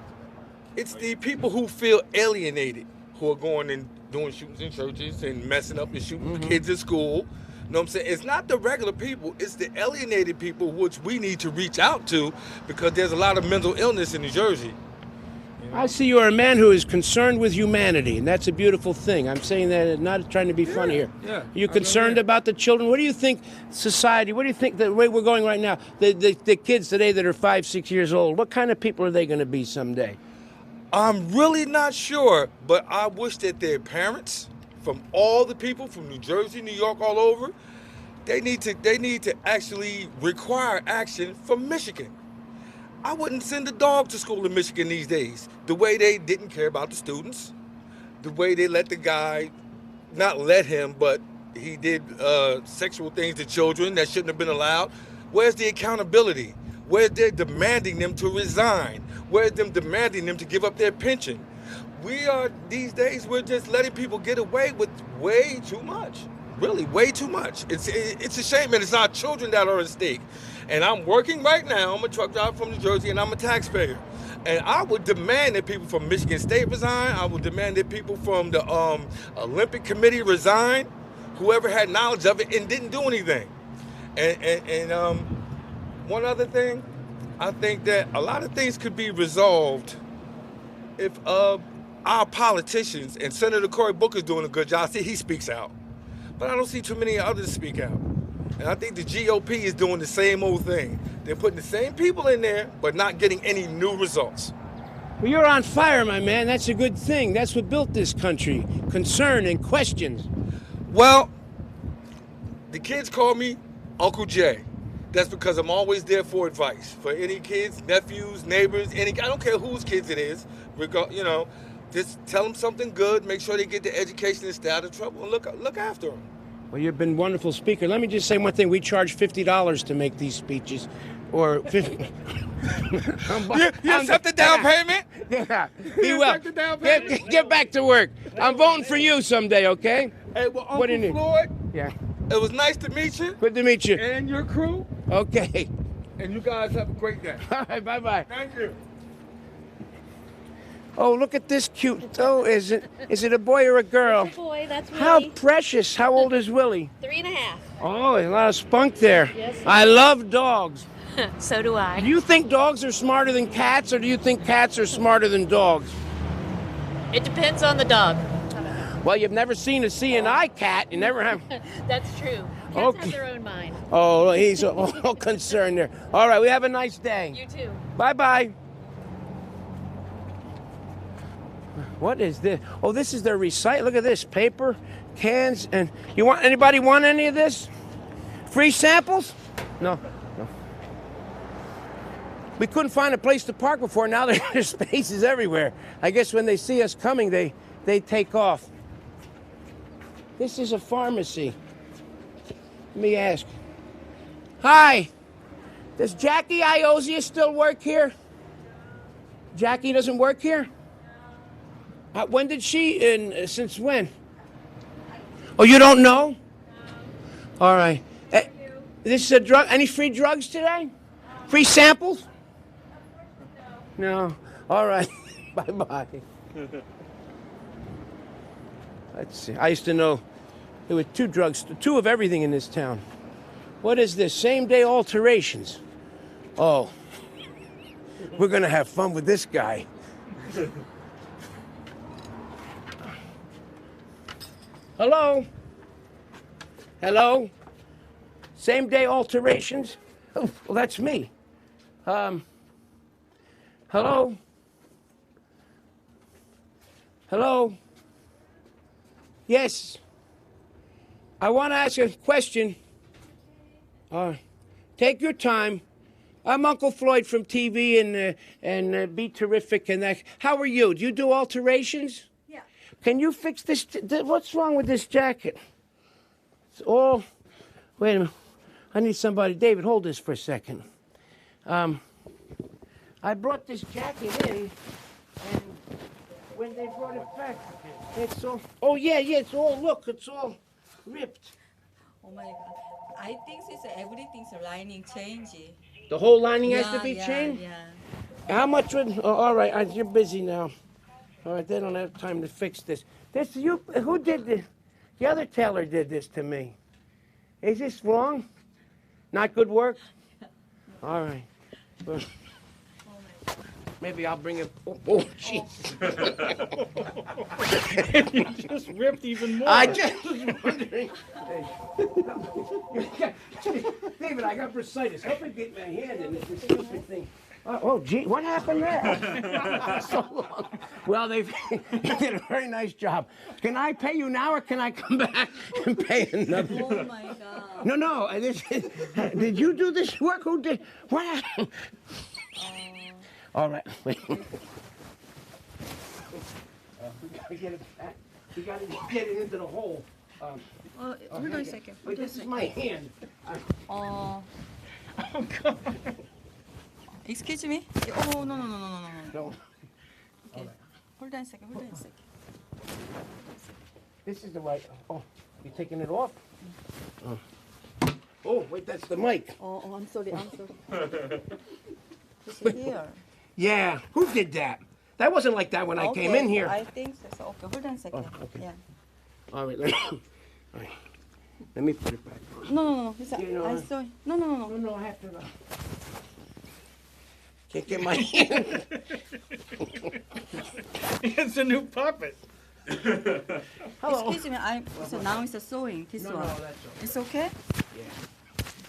the people who feel alienated who are going and doing shootings in churches and messing up and shooting kids at school. You know what I'm saying? It's not the regular people, it's the alienated people which we need to reach out to because there's a lot of mental illness in New Jersey. I see you're a man who is concerned with humanity, and that's a beautiful thing. I'm saying that not trying to be funny here. Yeah. Are you concerned about the children? What do you think society, what do you think the way we're going right now, the kids today that are 5, 6 years old, what kind of people are they going to be someday? I'm really not sure, but I wish that their parents, from all the people from New Jersey, New York, all over, they need to actually require action from Michigan. I wouldn't send a dog to school in Michigan these days. The way they didn't care about the students, the way they let the guy, not let him, but he did sexual things to children that shouldn't have been allowed. Where's the accountability? Where's they demanding them to resign? Where's them demanding them to give up their pension? These days, we're just letting people get away with way too much. Really, way too much. It's a shame, and it's our children that are at stake. And I'm working right now. I'm a truck driver from New Jersey, and I'm a taxpayer. And I would demand that people from Michigan State resign. I would demand that people from the Olympic Committee resign, whoever had knowledge of it and didn't do anything. And one other thing, I think that a lot of things could be resolved if our politicians, and Senator Cory Booker's doing a good job. See, he speaks out. But I don't see too many others speak out. And I think the GOP is doing the same old thing. They're putting the same people in there, but not getting any new results. Well, you're on fire, my man. That's a good thing. That's what built this country. Concern and questions. Well, the kids call me Uncle Jay. That's because I'm always there for advice for any kids, nephews, neighbors, I don't care whose kids it is. Just tell them something good. Make sure they get the education and stay out of trouble, and look after them. Well, you've been a wonderful speaker. Let me just say one thing. We charge $50 to make these speeches, or 50. You accept the down payment? Yeah. Be well. Get back to work. I'm voting for you someday, okay? Hey, well, Uncle What do you need? Floyd, Yeah. it was nice to meet you. Good to meet you. And your crew. Okay. And you guys have a great day. All right, bye-bye. Thank you. Oh, look at this cute. Oh, is it a boy or a girl? It's a boy, that's Willie. How precious. How old is Willie? 3.5. Oh, a lot of spunk there. Yes. I love dogs. So do I. Do you think dogs are smarter than cats, or do you think cats are smarter than dogs? It depends on the dog. Well, you've never seen a CNI cat. You never have. That's true. Cats Okay. have their own mind. Oh, he's all concerned there. All right, we have a nice day. You too. Bye-bye. What is this? Oh, this is their recycle. Look at this. Paper, cans, and anybody want any of this? Free samples? No. We couldn't find a place to park before. Now there's spaces everywhere. I guess when they see us coming, they take off. This is a pharmacy. Let me ask. Hi. Does Jackie Iozia still work here? Jackie doesn't work here? When did she, since when? Oh, you don't know? All right. This is a drug, any free drugs today? Free samples? No. All right. Bye-bye. Let's see. I used to know there were two of everything in this town. What is this? Same-day alterations. Oh. We're going to have fun with this guy. Hello? Hello? Same-day alterations? Oh, well, that's me. Hello? Hello? Yes. I want to ask a question. Take your time. I'm Uncle Floyd from TV and Be Terrific and that. How are you? Do you do alterations? Yeah. Can you fix this? What's wrong with this jacket? It's all. Wait a minute. I need somebody. David, hold this for a second. I brought this jacket in, and when they brought it back, it's all. Oh yeah, it's all. Look, it's all ripped. Oh my God. I think it's everything's lining changing. The whole lining has to be changed. Yeah. How much would? Oh, all right, you're busy now. All right, they don't have time to fix this. This you? Who did this? The other tailor did this to me. Is this wrong? Not good work? All right. Well, maybe I'll bring it. Oh, jeez. You just ripped even more. I just was wondering. David, I got bursitis. Help me get my hand in this stupid thing. Gee, what happened there? So long. Well, they did a very nice job. Can I pay you now, or can I come back and pay another? Oh my God. No. Did you do this work? Who did? What happened? All right. Wait. We gotta get it back. We gotta get it into the hole. Hold on a second. Wait, this is my hand. Oh God. Excuse me? Oh, no. No. Okay. Hold on a second. This is the right. Oh, you taking it off? Oh, wait, that's the mic. Oh, I'm sorry. It's here. Yeah. Who did that? That wasn't like that when I came in here. I think so. Okay, hold on a second. Oh, okay. Yeah. All right. Let me put it back. No. I saw. No. No, I have to. Can't get my hand. It's a new puppet. Hello. Excuse me. So now it's a sewing. This one. No, that's okay. It's okay? Yeah.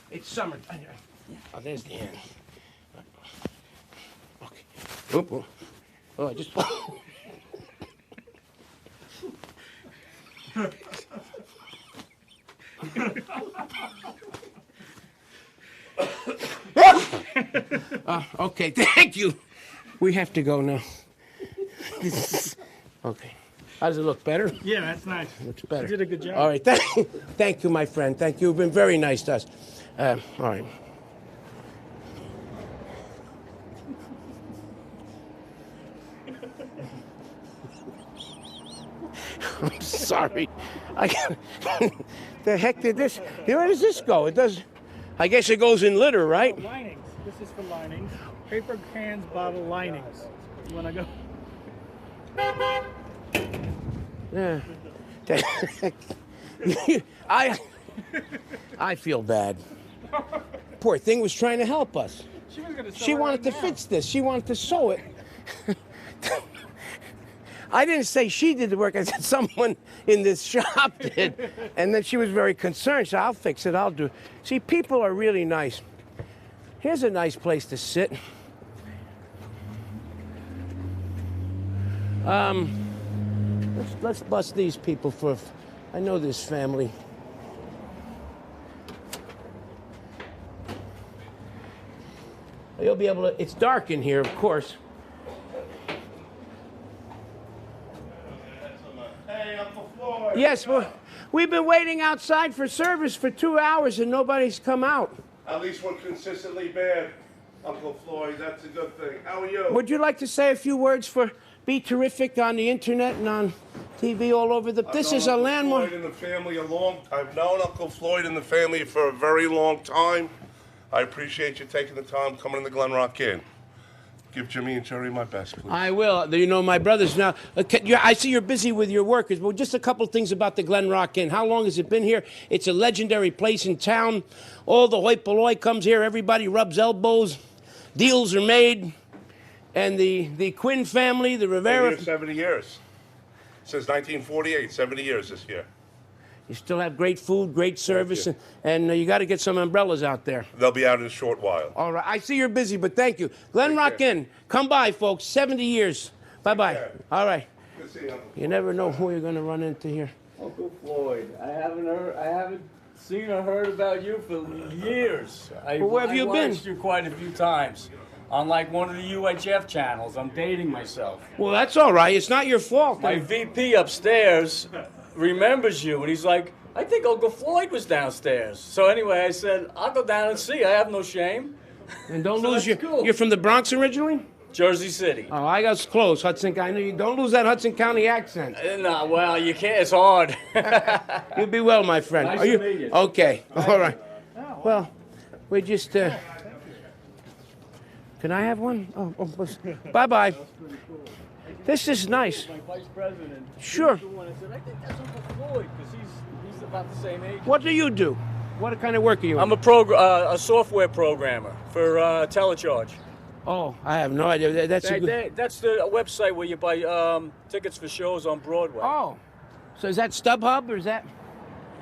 It's summer. Oh, there's the end. Okay. Oh, I just. Okay, thank you. We have to go now. Okay. How does it look? Better? Yeah, that's nice. Looks better. You did a good job. All right. Thank you, my friend. Thank you. You've been very nice to us. All right. I'm sorry. The heck did this? Where does this go? It does. I guess it goes in litter, right? Linings. This is for linings. Paper cans, bottle linings. You want to go? Yeah. I feel bad. Poor thing was trying to help us. She wanted to fix this. She wanted to sew it. I didn't say she did the work. I said someone in this shop did. And then she was very concerned. So I'll fix it. I'll do it. See, people are really nice. Here's a nice place to sit. Let's bust these people for. I know this family. You'll be able to. It's dark in here, of course. Hey, Uncle Floyd. Yes, well, we've been waiting outside for service for 2 hours and nobody's come out. At least we're consistently bad, Uncle Floyd. That's a good thing. How are you? Would you like to say a few words for Be Terrific on the internet and on TV all over the... This is a landmark. I've known Uncle Floyd and the family for a very long time. I appreciate you taking the time coming in the Glen Rock Inn. Give Jimmy and Jerry my best, please. I will. You know, my brothers now. I see you're busy with your workers, but just a couple things about the Glen Rock Inn. How long has it been here? It's a legendary place in town. All the hoi polloi comes here. Everybody rubs elbows. Deals are made. And the Quinn family, the Rivera... Been here 70 years. Since 1948, 70 years this year. You still have great food, great service, and you got to get some umbrellas out there. They'll be out in a short while. All right. I see you're busy, but thank you. Glen Rock Inn. Come by, folks. 70 years. Bye-bye. All right. Good to see you. You never know who you're going to run into here. Uncle Floyd, I haven't seen or heard about you for years. Well, where have you been? I've watched you quite a few times. On like one of the UHF channels. I'm dating myself. Well, that's all right. It's not your fault. My VP upstairs remembers you, and he's like, I think Uncle Floyd was downstairs. So anyway, I said, I'll go down and see. I have no shame. And don't lose your... Cool. You're from the Bronx originally? Jersey City. Oh, I got close. Hudson County. I know you. Don't lose that Hudson County accent. No, well, you can't. It's hard. You'll be well, my friend. Nice Are you? to meet you. Okay. All right. Well, we just... Can I have one? Bye-bye. This is nice. My vice president. Sure. I said, I think that's Uncle Floyd, because he's about the same age. What do you do? What kind of work are you in? I'm a software programmer for Telecharge. Oh, I have no idea. That's the website where you buy tickets for shows on Broadway. Oh. So is that StubHub or is that?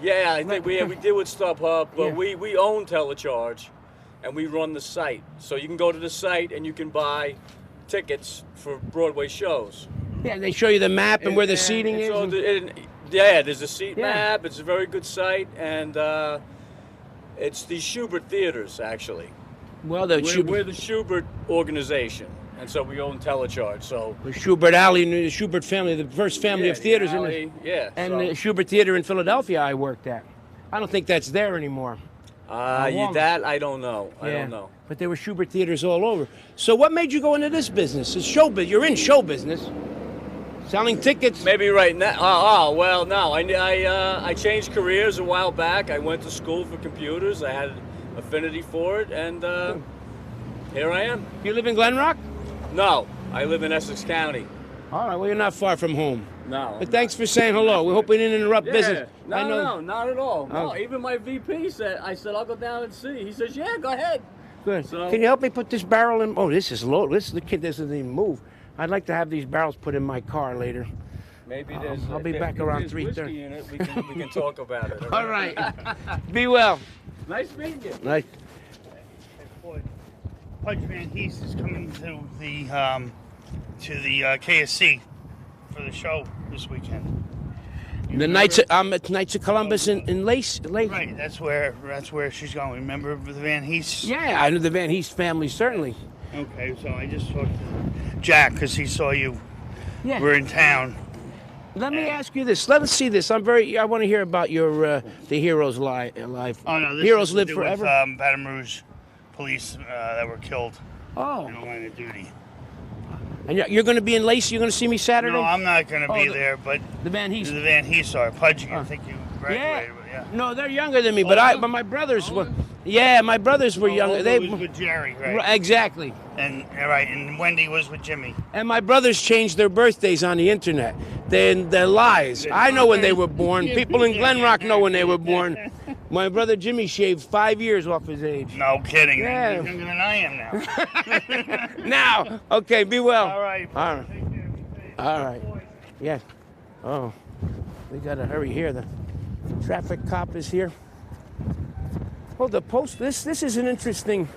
Yeah, I think we deal with StubHub, but we own Telecharge. And we run the site. So you can go to the site and you can buy tickets for Broadway shows. Yeah, they show you the map and where the seating is. So there's a seat map. It's a very good site. And it's the Schubert Theaters, actually. Well, we're the Schubert organization. And so we own Telecharge. So the Schubert Alley, the Schubert family, the first family of theaters. The Schubert Theater in Philadelphia I worked at. I don't think that's there anymore. That I don't know. I don't know. But there were Schubert theaters all over. So what made you go into this business? It's show business. You're in show business. Selling tickets. Maybe right now. Well, no. I changed careers a while back. I went to school for computers. I had affinity for it, and here I am. You live in Glen Rock? No, I live in Essex County. All right. Well, you're not far from home. No. But thanks for saying hello. We hope we didn't interrupt business. No, not at all. No, Okay. even my VP said, I'll go down and see. He says, yeah, go ahead. Good. So, Can you help me put this barrel in? Oh, this is low. This doesn't even move. I'd like to have these barrels put in my car later. Maybe there's. I'll be back around 3:30. in it. We can talk about it. All right. Be well. Nice meeting you. Nice. Pudge Van Hees is coming to the KSC for the show this weekend. The Knights of Columbus in Lace. Right, that's where she's going. Remember the Van Hees? Yeah, I know the Van Heest family, certainly. Okay, so I just talked to Jack because he saw you. Yeah. We're in town. Let me ask you this. Let us see this. I want to hear about your the heroes life. Oh no, this Heroes has to live do forever. With, Baton Rouge police that were killed. Oh. In the line of duty. And you're going to be in Lacey? You're going to see me Saturday? No, I'm not going to be there, but the Van Hees. The Van Hees are. Pudge, I think you graduated. Yeah. No, they're younger than me, but my brothers were. Yeah, my brothers were younger. They was with Jerry, right? Exactly. And and Wendy was with Jimmy. And my brothers changed their birthdays on the internet. They're lies. I know when they were born. People in Glen Rock know when they were born. My brother Jimmy shaved 5 years off his age. No kidding. Yeah. He's younger than I am now. Now, okay, be well. All right. All right. All right. Yeah. Oh, we gotta hurry here. The traffic cop is here. Oh, the post. This is an interesting.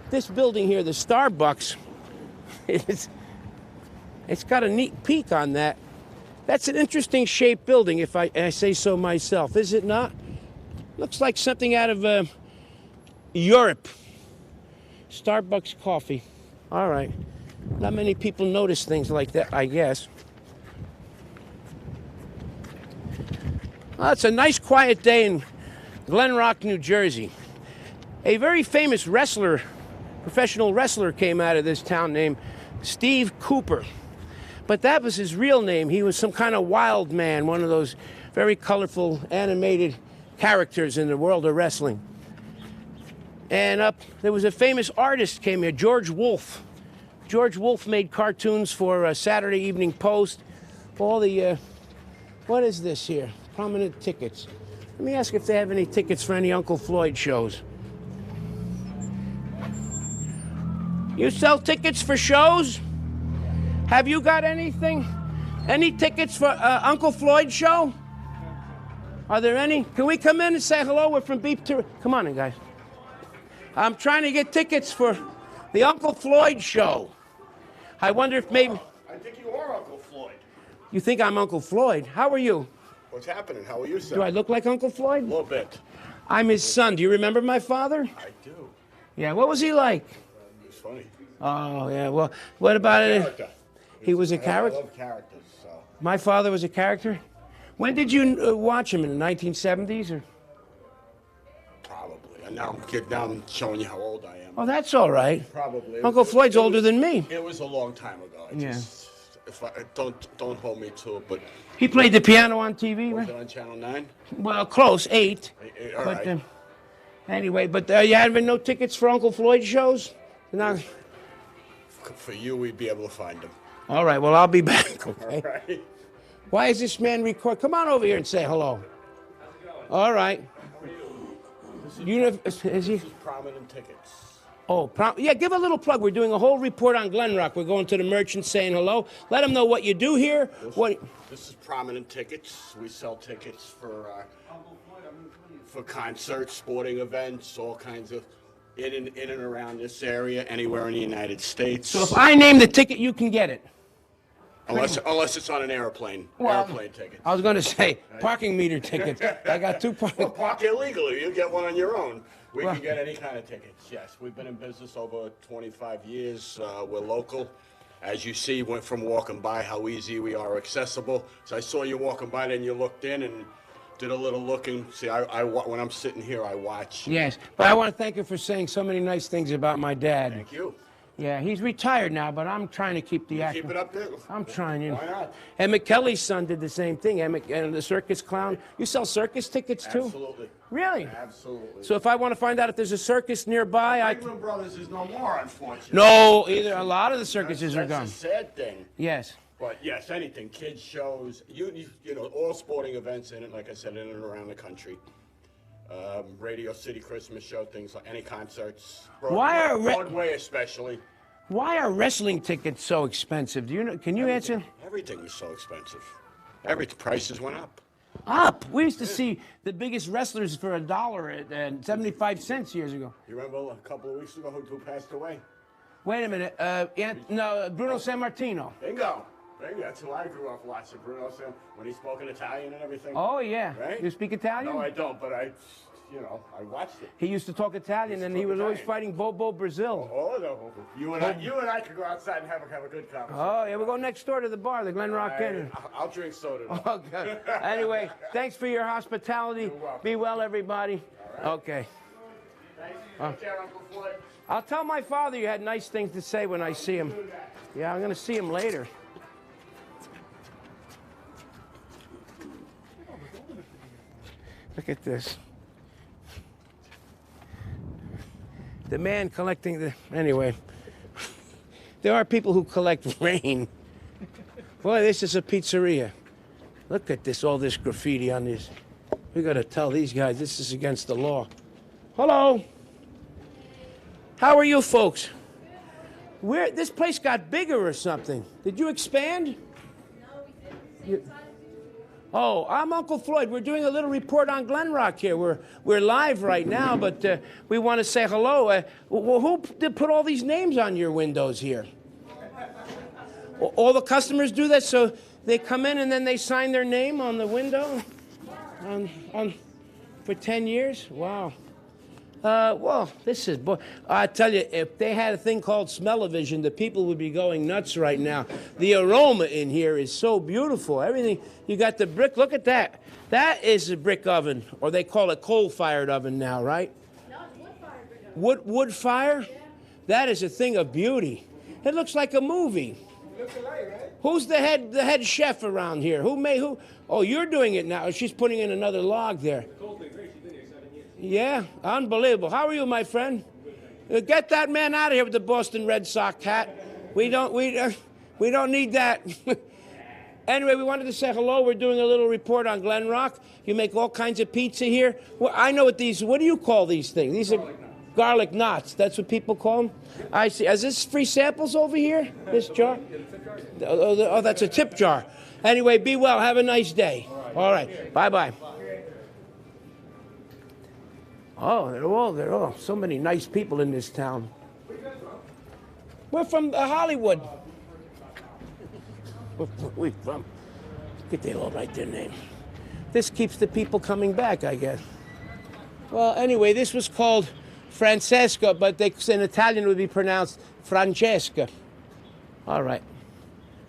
This building here, the Starbucks. It's got a neat peak on that. That's an interesting shaped building, if I say so myself. Is it not? Looks like something out of Europe. Starbucks coffee. All right. Not many people notice things like that, I guess. Well, it's a nice, quiet day in Glen Rock, New Jersey. A very famous wrestler, professional wrestler, came out of this town named Steve Cooper. But that was his real name. He was some kind of wild man, one of those very colorful, animated characters in the world of wrestling. And there was a famous artist came here, George Wolfe. George Wolfe made cartoons for Saturday Evening Post. All the, what is this here? Prominent tickets. Let me ask if they have any tickets for any Uncle Floyd shows. You sell tickets for shows? Have you got anything? Any tickets for Uncle Floyd show? Are there any? Can we come in and say hello? We're from Beep to... Come on in, guys. I'm trying to get tickets for the Uncle Floyd show. I wonder if maybe... I think you are Uncle Floyd. You think I'm Uncle Floyd? How are you? What's happening? How are you, sir? Do I look like Uncle Floyd? A little bit. I'm his son. Do you remember my father? I do. Yeah, what was he like? He was funny. Oh, yeah, well, what about it? He was a character? I love characters, so... My father was a character? When did you watch him, in the 1970s? Or? Probably. And now I'm showing you how old I am. Oh, that's all right. Probably. Uncle Floyd's older than me. It was a long time ago. If I don't hold me to it, but... He played the piano on TV, Was right? it on Channel 9? Well, close, 8. All But, right. anyway, but you having no tickets for Uncle Floyd shows? No. For you, we'd be able to find them. All right, well, I'll be back, okay? All right. Why is this man record? Come on over here and say hello. All right. You know, is he? This is prominent tickets. Oh, yeah, give a little plug. We're doing a whole report on Glen Rock. We're going to the merchants saying hello. Let them know what you do here. This is prominent tickets. We sell tickets for concerts, sporting events, all kinds of in and around this area, anywhere in the United States. So if I name the ticket, you can get it. Unless it's on an airplane. Airplane ticket. I was going to say parking meter tickets. I got 2 parking. Well, park illegally. You get one on your own. We can get any kind of tickets, yes. We've been in business over 25 years. We're local. As you see, went from walking by how easy we are accessible. So I saw you walking by, then you looked in and did a little looking. See, when I'm sitting here, I watch. Yes, but I want to thank you for saying so many nice things about my dad. Thank you. Yeah, he's retired now, but I'm trying to keep the act. Keep it up there. I'm trying, you know. Why not? Emmett Kelly's son did the same thing. Emmett and the circus clown. You sell circus tickets too? Absolutely. Really? Absolutely. So if I want to find out if there's a circus nearby, Bergen Brothers is no more, unfortunately. No, either. A lot of the circuses are gone. That's a sad thing. Yes. But yes, anything, kids shows, you know, all sporting events in it, like I said, in and around the country. Radio City Christmas show, things like any concerts. Broadway especially. Why are wrestling tickets so expensive? Do you know? Can you answer? Everything is so expensive. Prices went up. Up. We used to see the biggest wrestlers for $1 and 75 cents years ago. You remember a couple of weeks ago who passed away? Wait a minute. Bruno Sammartino. Bingo. Maybe that's who I grew up watching, Bruno, so when he spoke in Italian and everything. Oh, yeah. Right? You speak Italian? No, I don't, but I watched it. He used to talk Italian, and he was always fighting Bobo Brazil. Oh, no. You and I could go outside and have a good conversation. Oh, yeah, we'll go next door to the bar, the Glen Rock Inn. I'll drink soda. Oh, good. Anyway, thanks for your hospitality. Be well, everybody. Right. Okay. Thanks. Take care, Uncle Floyd. I'll tell my father you had nice things to say when I see him. Yeah, I'm going to see him later. Look at this. The man collecting the... Anyway. There are people who collect rain. Boy, this is a pizzeria. Look at this, all this graffiti on this. We got to tell these guys this is against the law. Hello. How are you folks? This place got bigger or something. Did you expand? No, we didn't. Oh, I'm Uncle Floyd. We're doing a little report on Glen Rock here. We're live right now, but we want to say hello. Who did put all these names on your windows here? All the customers do that, so they come in and then they sign their name on the window for 10 years? Wow. Well, this is... I tell you, if they had a thing called smell-o-vision, the people would be going nuts right now. The aroma in here is so beautiful. Everything... You got the brick. Look at that. That is a brick oven, or they call it coal-fired oven now, right? No, it's wood-fired brick oven. Wood fire? Yeah. That is a thing of beauty. It looks like a movie. Looks alike, right? Who's the head chef around here? Who? Oh, you're doing it now. She's putting in another log there. Yeah, unbelievable. How are you, my friend? Get that man out of here with the Boston Red Sox hat. We don't need that. Anyway, we wanted to say hello. We're doing a little report on Glen Rock. You make all kinds of pizza here. Well, I know what do you call these things? These are garlic knots. That's what people call them? I see. Is this free samples over here? This jar? Oh, that's a tip jar. Anyway, be well. Have a nice day. All right. Bye-bye. Oh, they're all so many nice people in this town. We're from Hollywood. Where we from? Get they all write their name. This keeps the people coming back, I guess. Well, anyway, this was called Francesca, but in Italian it would be pronounced Francesca. All right.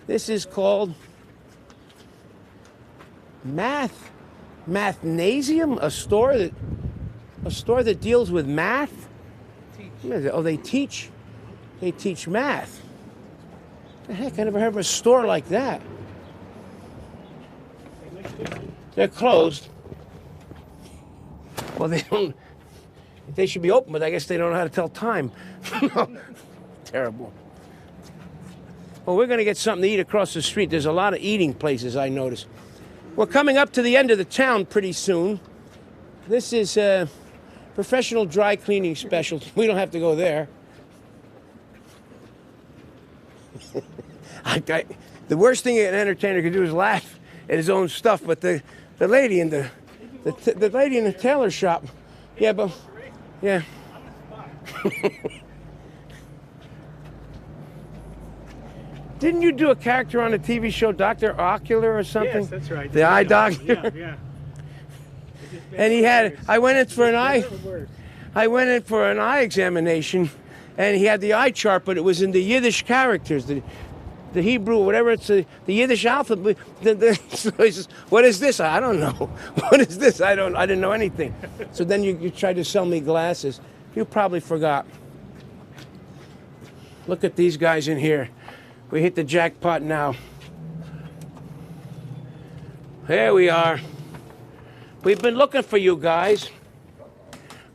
This is called Mathnasium, a store that deals with math. Oh, they teach math. The heck, I never heard of a store like that. They're closed. Well, they should be open, but I guess they don't know how to tell time. Terrible. Well, we're going to get something to eat across the street. There's a lot of eating places, I notice. We're coming up to the end of the town pretty soon. This is a professional dry cleaning specialty. We don't have to go there. The worst thing an entertainer can do is laugh at his own stuff, but the lady in the lady in the tailor shop, yeah. Didn't you do a character on a TV show, Dr. Ocular or something? Yes, that's right. The eye doctor. Yeah. And I went in for an eye examination, and he had the eye chart, but it was in the Yiddish characters, the Hebrew, whatever it's the Yiddish alphabet. So he says, "What is this?" I don't know. What is this? I didn't know anything. So then you tried to sell me glasses. You probably forgot. Look at these guys in here. We hit the jackpot now. Here we are. We've been looking for you guys.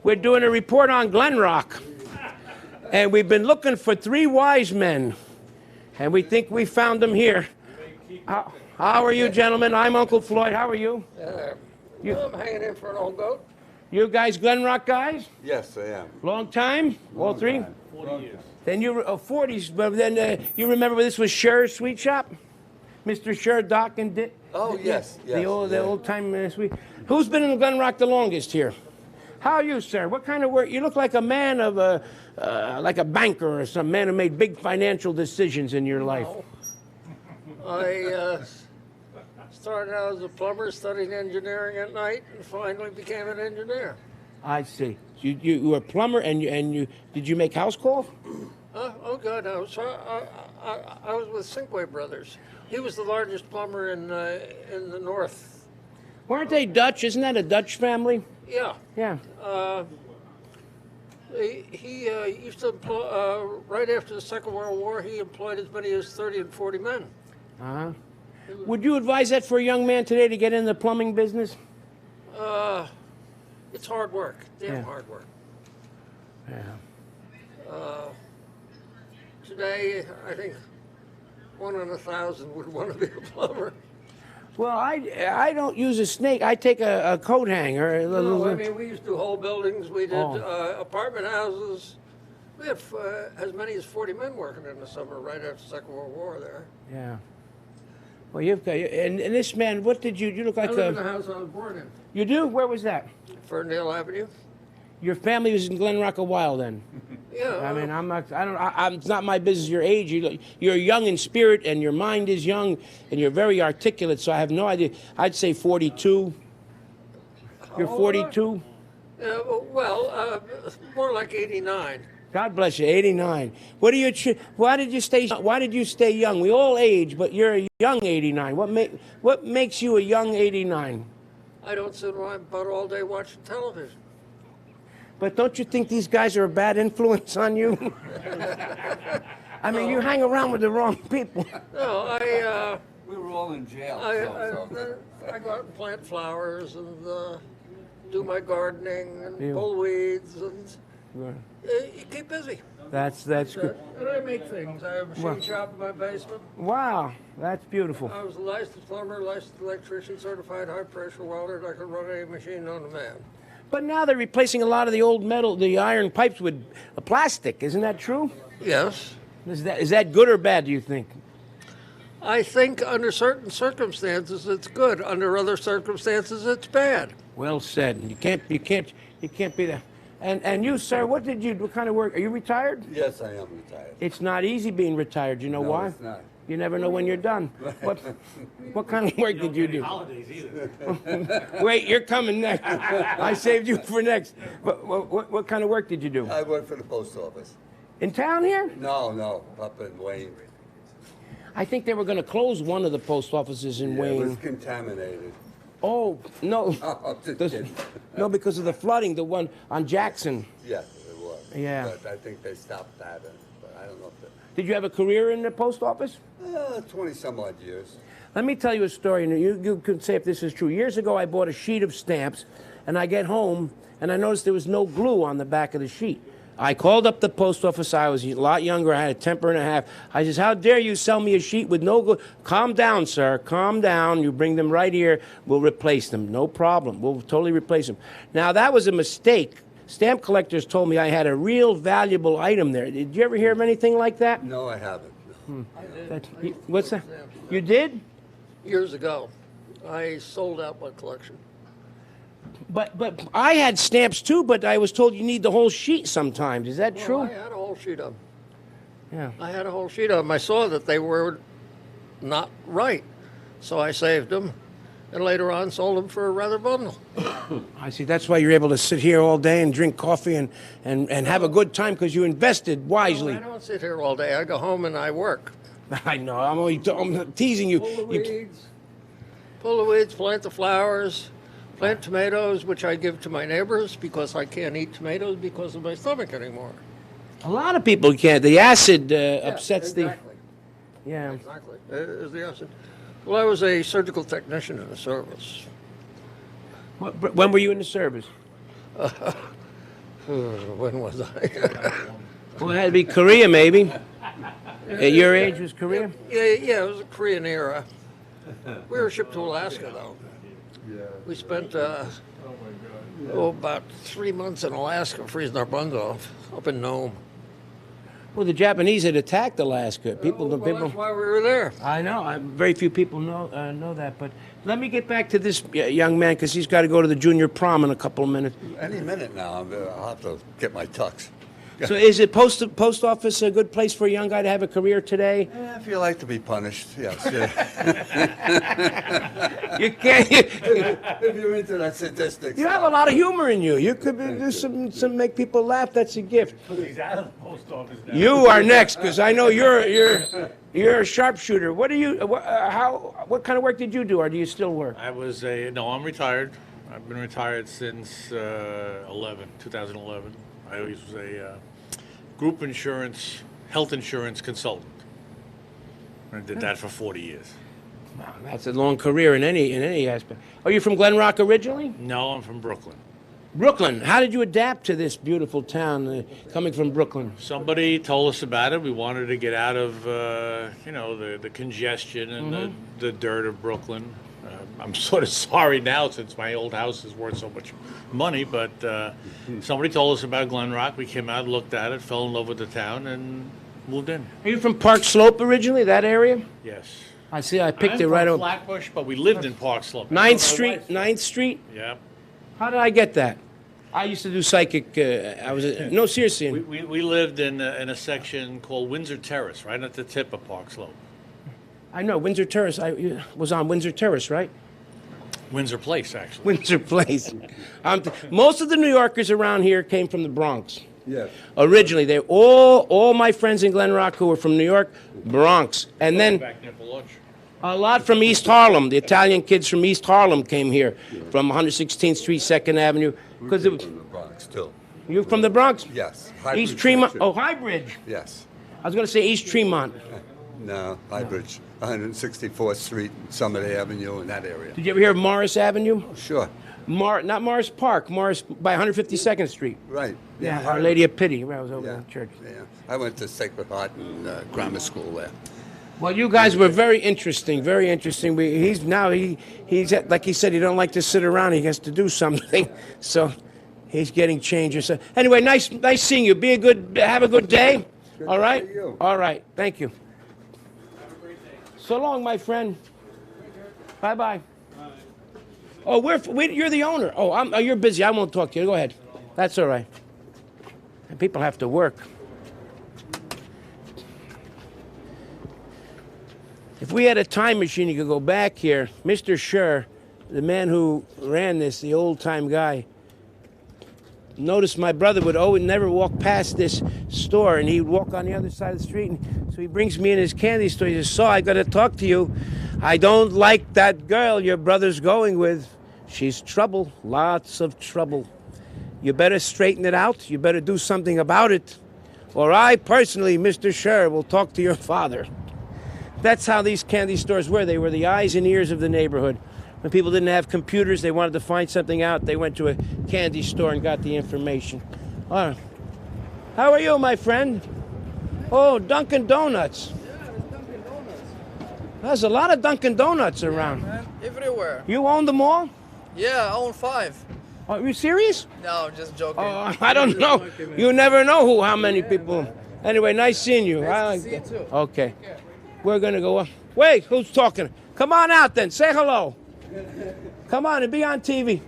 We're doing a report on Glen Rock. And we've been looking for 3 wise men. And we think we found them here. How are you, gentlemen? I'm Uncle Floyd. How are you? I'm hanging in for an old goat. You guys Glen Rock guys? Yes, I am. Long time? All 3? 40 years. Then you were 40s, but then you remember this was Scher's Sweet Shop? Mr. Scher, Doc, and Dick? Oh, yes. The old time sweet. Who's been in Glen Rock the longest here? How are you, sir? What kind of work? You look like a man of like a banker or some man who made big financial decisions in your life. I started out as a plumber, studied engineering at night, and finally became an engineer. I see. You were a plumber, and you did you make house calls? Oh God, I was with Sinkway Brothers. He was the largest plumber in the north. Weren't they Dutch? Isn't that a Dutch family? Yeah. Yeah. He used to employ, right after the Second World War, he employed as many as 30 and 40 men. Uh-huh. Would you advise that for a young man today to get in the plumbing business? It's hard work, damn Yeah. hard work. Yeah. Today, I think 1 in 1,000 would want to be a plumber. Well, I don't use a snake. I take a coat hanger. No, I mean, we used to do whole buildings. We did Oh. apartment houses. We had as many as 40 men working in the summer right after the Second World War there. Yeah. Well, you've got and this man. What did you look like? I live in the house I was born in, You do? Where was that? Ferndale Avenue. Your family was in Glen Rock a while then. Yeah. I mean, I'm not. I don't. It's not my business. Your age. You're young in spirit, and your mind is young, and you're very articulate. So I have no idea. I'd say 42. You're 42. Well, more like 89. God bless you. 89. What do you? Why did you stay? Why did you stay young? We all age, but you're a young 89. What makes you a young 89? I don't sit about all day watching television. But don't you think these guys are a bad influence on you? I mean, you hang around with the wrong people. No, We were all in jail. I go out and plant flowers and do my gardening and Yeah. pull weeds and Right. you keep busy. That's good. And I make things. I have a machine Wow. shop in my basement. Wow, that's beautiful. I was a licensed plumber, licensed electrician, certified high pressure welder, and I could run any machine known to man. But now they're replacing a lot of the old metal, the iron pipes with plastic. Isn't that true? Yes. Is that good or bad, do you think? I think under certain circumstances it's good. Under other circumstances it's bad. Well said. You can't be that. And you, sir, what kind of work? Are you retired? Yes, I am retired. It's not easy being retired. You know No, why? it's not. You never know when you're done. What kind of work did you do? Holidays either. Wait, you're coming next. I saved you for next. What kind of work did you do? I work for the post office. In town here? No, up in Wayne. I think they were going to close one of the post offices in Yeah, it was Wayne. contaminated. Oh, no. Oh, just kidding. No, because of the flooding, the one on Jackson. Yes, it was. Yeah. But I think they stopped that, but I don't know if Did you have a career in the post office? 20 some odd years. Let me tell you a story, and you can say if this is true. Years ago, I bought a sheet of stamps, and I get home, and I noticed there was no glue on the back of the sheet. I called up the post office. I was a lot younger. I had a temper and a half. I says, how dare you sell me a sheet with no glue? Calm down, sir. Calm down. You bring them right here. We'll replace them. No problem. We'll totally replace them. Now, that was a mistake. Stamp collectors told me I had a real valuable item there. Did you ever hear of anything like that? No, I haven't. What's that? You did? Years ago, I sold out my collection. But I had stamps too, but I was told you need the whole sheet sometimes. Is that true? I had a whole sheet of them. Yeah. I had a whole sheet of them. I saw that they were not right, so I saved them, and later on sold them for a rather bundle. I see. That's why you're able to sit here all day and drink coffee and have a good time because you invested wisely. No, I don't sit here all day. I go home and I work. I know. I'm teasing you. Pull the weeds, plant the flowers, plant tomatoes, which I give to my neighbors because I can't eat tomatoes because of my stomach anymore. A lot of people can't. The acid upsets exactly. the. Yeah. Exactly. Is the acid. Well, I was a surgical technician in the service. When were you in the service? When was I? Well, it had to be Korea, maybe. At your age was Korea? Yeah, it was a Korean era. We were shipped to Alaska, though. We spent about 3 months in Alaska freezing our buns off up in Nome. Well, the Japanese had attacked Alaska. People. That's why we were there. I know. Very few people know that. But let me get back to this young man because he's got to go to the junior prom in a couple of minutes. Any minute now, I'll have to get my tux. So is it post office a good place for a young guy to have a career today? If you like to be punished, yes. You can't. If you're into that statistics. You have a lot of humor in you. You could do some make people laugh. That's a gift. He's out of the post office now. You are next, because I know you're a sharpshooter. What do you? What kind of work did you do, or do you still work? I'm retired. I've been retired since 2011. I was a group insurance, health insurance consultant. I did that for 40 years. Wow, that's a long career in any aspect. Are you from Glen Rock originally? No, I'm from Brooklyn. Brooklyn. How did you adapt to this beautiful town, coming from Brooklyn? Somebody told us about it. We wanted to get out of, the congestion and the dirt of Brooklyn. I'm sort of sorry now since my old house is worth so much money, but somebody told us about Glen Rock. We came out, looked at it, fell in love with the town, and moved in. Are you from Park Slope originally, that area? Yes. I see. I picked I'm it right from over. Flatbush, but we lived in Park Slope. 9th Street. 9th Street. Yep. How did I get that? I used to do psychic. No, seriously. We lived in a section called Windsor Terrace, right at the tip of Park Slope. I know Windsor Terrace. I was on Windsor Terrace, right? Windsor Place, actually. Windsor Place. Most of the New Yorkers around here came from the Bronx. Yes. Originally, they all my friends in Glen Rock who were from New York, Bronx, and then Back near Beloch. a lot from East Harlem. The Italian kids from East Harlem came here from 116th Street, 2nd Avenue, because it was. From the Bronx, too. You from the Bronx? Yes. East Tremont. Oh, Highbridge. Yes. I was going to say East Tremont. No, Highbridge, 164th Street, Summit Avenue, in that area. Did you ever hear of Morris Avenue? Sure. Not Morris Park. Morris by 152nd Street. Right. Yeah, Our Lady of Pity. I was over in church. Yeah. I went to Sacred Heart and grammar school there. Well, you guys were very interesting, very interesting. He's like he said, he don't like to sit around. He has to do something, so he's getting changes. So, anyway, nice seeing you. Have a good day. All right. All right. Thank you. So long, my friend. Bye bye. Oh, you're the owner. Oh, you're busy. I won't talk to you. Go ahead. That's all right. And people have to work. If we had a time machine, you could go back here. Mr. Scher, the man who ran this, the old-time guy, noticed my brother would never walk past this store, and he'd walk on the other side of the street. And so he brings me in his candy store. He says, "So I got to talk to you. I don't like that girl your brother's going with. She's trouble, lots of trouble. You better straighten it out. You better do something about it. Or I personally, Mr. Scher, will talk to your father." That's how these candy stores were. They were the eyes and ears of the neighborhood. When people didn't have computers, they wanted to find something out, they went to a candy store and got the information. All right. How are you, my friend? Oh, Dunkin' Donuts. There's a lot of Dunkin' Donuts around. Yeah, man. Everywhere. You own them all? Yeah, I own 5. Are you serious? No, just joking. I don't know. You never know how many people. Anyway, nice seeing you. Nice to see you too. Okay. We're going to go up. Wait, who's talking? Come on out then. Say hello. Come on and be on TV.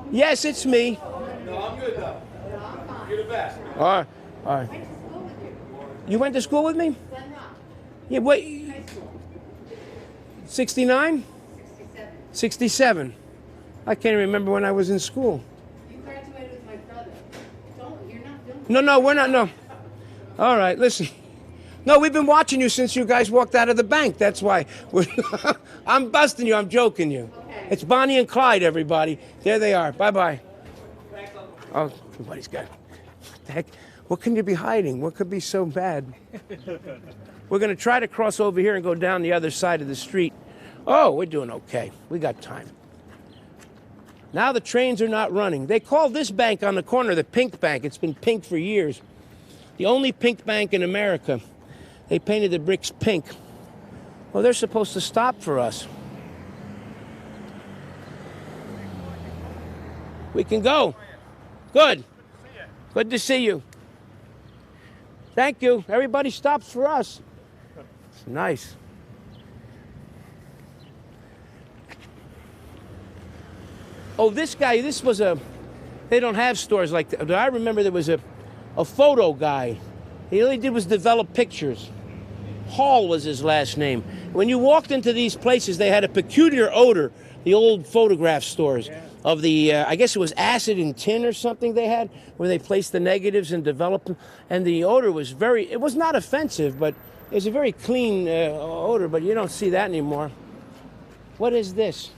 Yes, it's me. No, I'm good though. You're the best. All right. All right. You went to school with me? Yeah, wait. 69? 67. I can't remember when I was in school. You graduated with my brother. You're not filming. No, we're not. No. All right, listen. No, we've been watching you since you guys walked out of the bank. That's why. I'm busting you. I'm joking you. Okay. It's Bonnie and Clyde, everybody. There they are. Bye-bye. Oh, everybody's got. What the heck? What can you be hiding? What could be so bad? We're going to try to cross over here and go down the other side of the street. Oh, we're doing okay. We got time. Now the trains are not running. They call this bank on the corner the Pink Bank. It's been pink for years. The only pink bank in America. They painted the bricks pink. Well, they're supposed to stop for us. We can go. Good. Good to see you. Thank you. Everybody stops for us. It's nice. Oh, this guy, this was a... They don't have stores like that. I remember there was a a photo guy. He all he did was develop pictures. Hall was his last name. When you walked into these places, they had a peculiar odor, the old photograph stores, of the, I guess it was acid in tin or something they had, where they placed the negatives and developed them. And the odor was it was not offensive, but it was a very clean odor, but you don't see that anymore. What is this?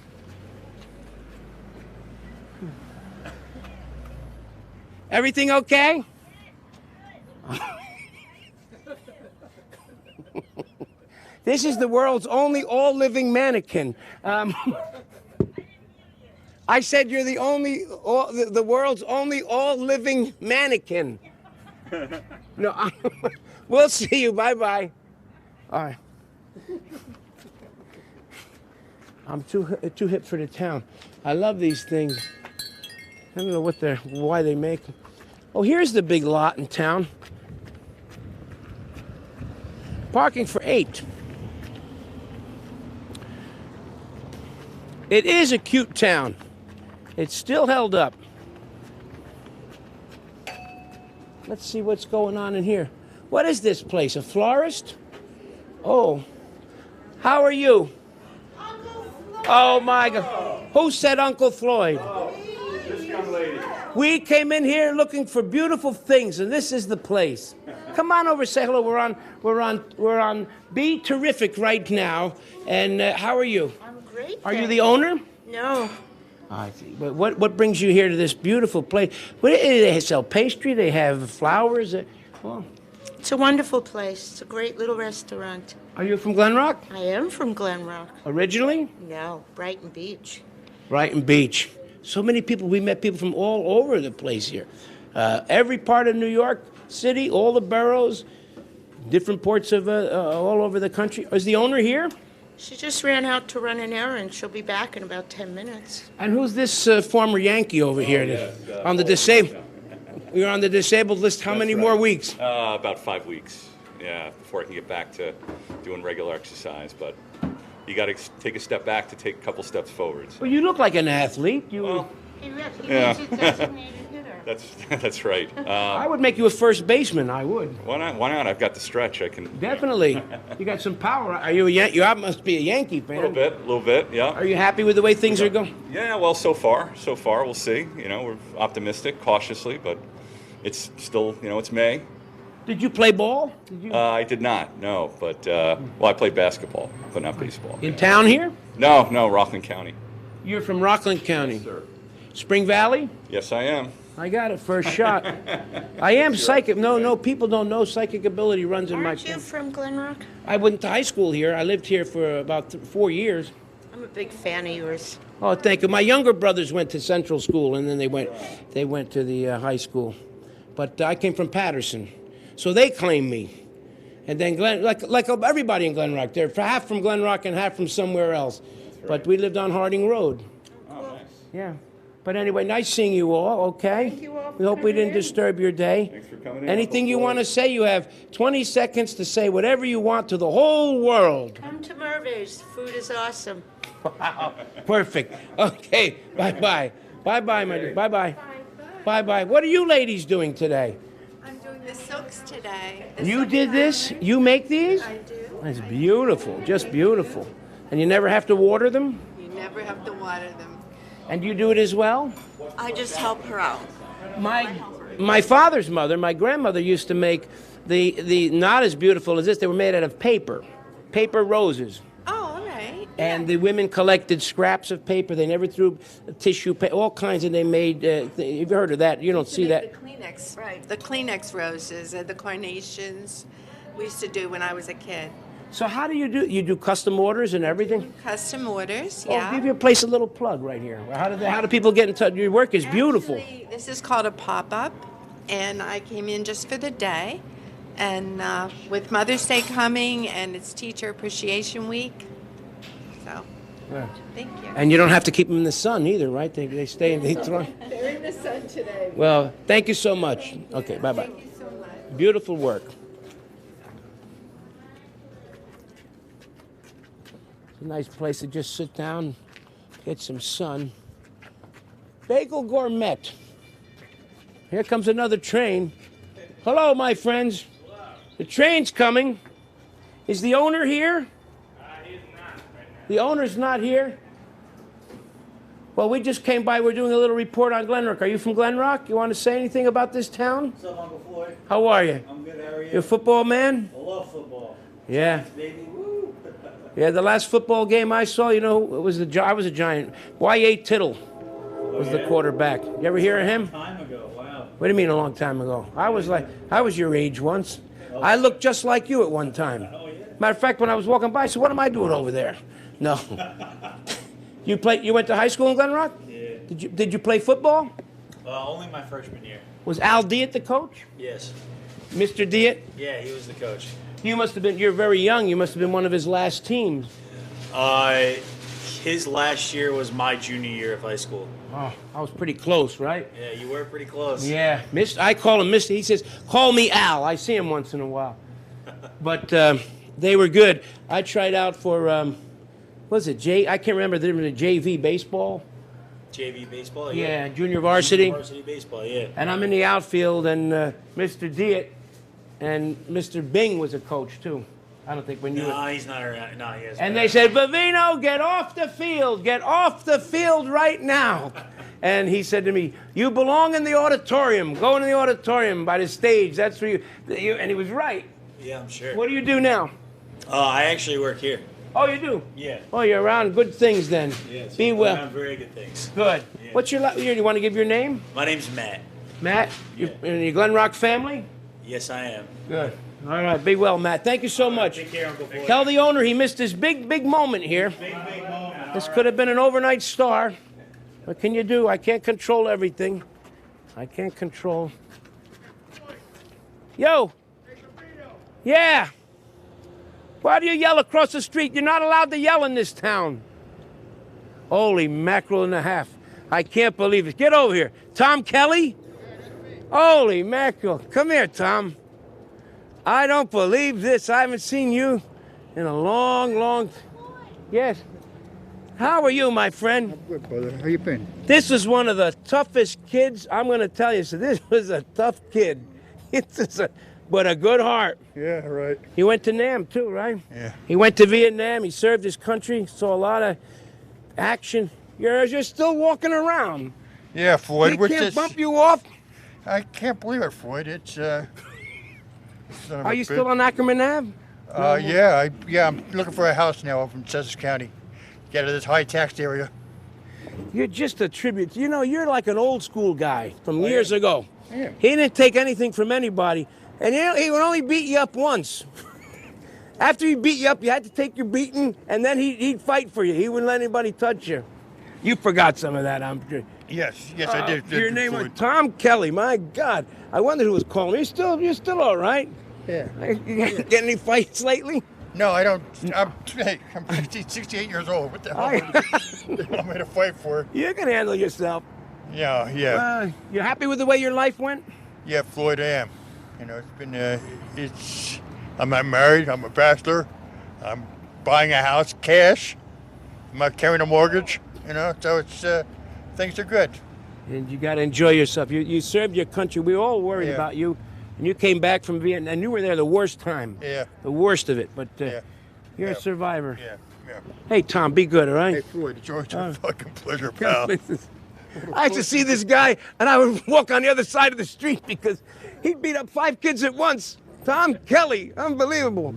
Everything okay? This is the world's only all-living mannequin. I said you're the only, the world's only all-living mannequin. No, we'll see you. Bye-bye. All right. I'm too hip for the town. I love these things. I don't know why they make them. Oh, here's the big lot in town. Parking for 8. It is a cute town. It's still held up. Let's see what's going on in here. What is this place? A florist? Oh. How are you? Oh my God. Who said Uncle Floyd? This young lady. We came in here looking for beautiful things, and this is the place. Come on over, say hello. We're on Be Terrific right now. And how are you? I'm great. Are you the owner? No. I see. But what brings you here to this beautiful place? They sell pastry. They have flowers. Well, It's a wonderful place. It's a great little restaurant. are you from Glen Rock? I am from Glen Rock. Originally? No, Brighton Beach. Brighton Beach. So many people. We met people from all over the place here. Every part of New York City, all the boroughs, different parts of all over the country. Is the owner here? She just ran out to run an errand. She'll be back in about 10 minutes. And who's this former Yankee over here? On the disabled. You're on the disabled list. How many more weeks? About 5 weeks. Yeah, before I can get back to doing regular exercise. But you got to take a step back to take a couple steps forward. So. Well, you look like an athlete. Yeah. That's right. I would make you a first baseman. I would. Why not? Why not? I've got the stretch. I can. Definitely. You got some power. Are you you must be a Yankee fan. A little bit. Yeah. Are you happy with the way things are going? Yeah. Well, so far, we'll see. You know, we're optimistic, cautiously, but it's still, it's May. Did you play ball? I did not. No, but I played basketball, but not baseball. In town here? No, Rockland County. You're from Rockland County. Yes, sir. Spring Valley? Yes, I am. I got it first shot. I am psychic. No, people don't know psychic ability runs in my Aren't you from Glen Rock? I went to high school here. I lived here for about 4 years. I'm a big fan of yours. Oh, thank you. My younger brothers went to Central School, and then they went to the high school. But I came from Patterson, so they claim me. And then Glen, like everybody in Glen Rock, they're half from Glen Rock and half from somewhere else. Right. But we lived on Harding Road. Oh, nice. Yeah. But anyway, nice seeing you all, okay? Thank you all for we hope we didn't in. disturb your day. Thanks for coming in. Anything you want to say, you have 20 seconds to say whatever you want to the whole world. Come to Merve's. Food is awesome. Wow. Perfect. Okay, bye-bye. Bye-bye, my dear. Bye-bye. Bye-bye. What are you ladies doing today? I'm doing the silks today. You did this? You make these? I do. That's beautiful, just beautiful. And you never have to water them? You never have to water them. And you do it as well? I just help her out. My father's mother, my grandmother, used to make the not as beautiful as this. They were made out of paper roses. Oh, all right. And the women collected scraps of paper. They never threw tissue, all kinds, and they made. You've heard of that? You don't see that. The Kleenex, right? The Kleenex roses, the carnations. We used to do when I was a kid. So how do you do? You do custom orders and everything? Custom orders, Oh, yeah. give your place a little plug right here. How do people get in touch? Your work is beautiful. Actually, this is called a pop-up, and I came in just for the day. And with Mother's Day coming, and it's Teacher Appreciation Week, so Yeah. thank you. And you don't have to keep them in the sun either, right? They stay in the heat. They're in the sun today. Well, thank you so much. Okay, bye-bye. Thank you so much. Beautiful work. It's a nice place to just sit down, get some sun. Bagel Gourmet. Here comes another train. Hello, my friends. The train's coming. Is the owner here? The owner's not here? Well, we just came by. We're doing a little report on Glen Rock. Are you from Glen Rock? You want to say anything about this town? What's up, Uncle Floyd? How are you? I'm good. How are you? You a football man? I love football. Yeah. Giants, baby. Woo. Yeah, the last football game I saw, you know, it was I was a Giant. Y.A. Tittle was the quarterback. You ever hear of him? Time ago. Wow. What do you mean a long time ago? I was your age once. I looked just like you at one time. Matter of fact, when I was walking by, I said, what am I doing over there? No. You went to high school in Glen Rock? Yeah. Did you play football? Only my freshman year. Was Al Diet the coach? Yes. Mr. Diet? Yeah, he was the coach. You're very young. You must have been one of his last teams. His last year was my junior year of high school. Oh, I was pretty close, right? Yeah, you were pretty close. Yeah. I call him Mr. He says, call me Al. I see him once in a while. But they were good. I tried out for, what was it, I can't remember the difference, JV baseball. JV baseball? Yeah, junior varsity. Junior varsity baseball, yeah. And I'm in the outfield, and Mr. Diet and Mr. Bing was a coach, too. I don't think when you... No, he's not around. No, he is. And they said, Vivino, get off the field. Get off the field right now. And he said to me, you belong in the auditorium. Go into the auditorium by the stage. That's where you... And he was right. Yeah, I'm sure. What do you do now? I actually work here. Oh, you do? Yeah. Oh, you're around good things then. Yes. Be well. Around very good things. Good. Yeah. What's your... You want to give your name? My name's Matt. Matt? Yeah. You in your Glen Rock family? Yes, I am. Good. All right, be well, Matt. Thank you so much. Take care, Uncle Floyd. Tell the owner he missed his big moment here. Big moment. This could have been an overnight star. What can you do? I can't control everything. I can't control. Yo. Yeah. Why do you yell across the street? You're not allowed to yell in this town. Holy mackerel and a half. I can't believe it. Get over here. Tom Kelly? Holy mackerel. Come here, Tom. I don't believe this. I haven't seen you in a long... Yes. How are you, my friend? I'm good, brother. How you been? This is one of the toughest kids. I'm going to tell you. So this was a tough kid. But a good heart. Yeah, right. He went to Nam, too, right? Yeah. He went to Vietnam. He served his country. Saw a lot of action. You're still walking around. Yeah, Floyd. He can't bump you off? I can't believe it, Floyd. It's, Are you still on Ackerman Ave? I'm looking for a house now over in Sussex County. Get out of this high taxed area. You're just a tribute. You know, you're like an old school guy from years ago. Yeah. He didn't take anything from anybody. And he would only beat you up once. After he beat you up, you had to take your beating, and then he'd fight for you. He wouldn't let anybody touch you. You forgot some of that, I'm sure. Yes, I did. Your name was Tom Kelly. My God. I wondered who was calling me. You're still all right? Yeah. You get any fights lately? No, I don't. I'm 68 years old. What the hell am I going to fight for? You can handle yourself. Yeah. You happy with the way your life went? Yeah, Floyd, I am. You know, it's been, I'm not married. I'm a bachelor. I'm buying a house cash. I'm not carrying a mortgage, you know, so it's, things are good. And you got to enjoy yourself. You served your country. We were all worried about you. And you came back from Vietnam, and you were there the worst time. Yeah. The worst of it. But you're a survivor. Yeah. Hey, Tom, be good, all right? Hey, Floyd, it's always a fucking pleasure, pal. I used to see this guy, and I would walk on the other side of the street because he'd beat up 5 kids at once. Tom Kelly, unbelievable.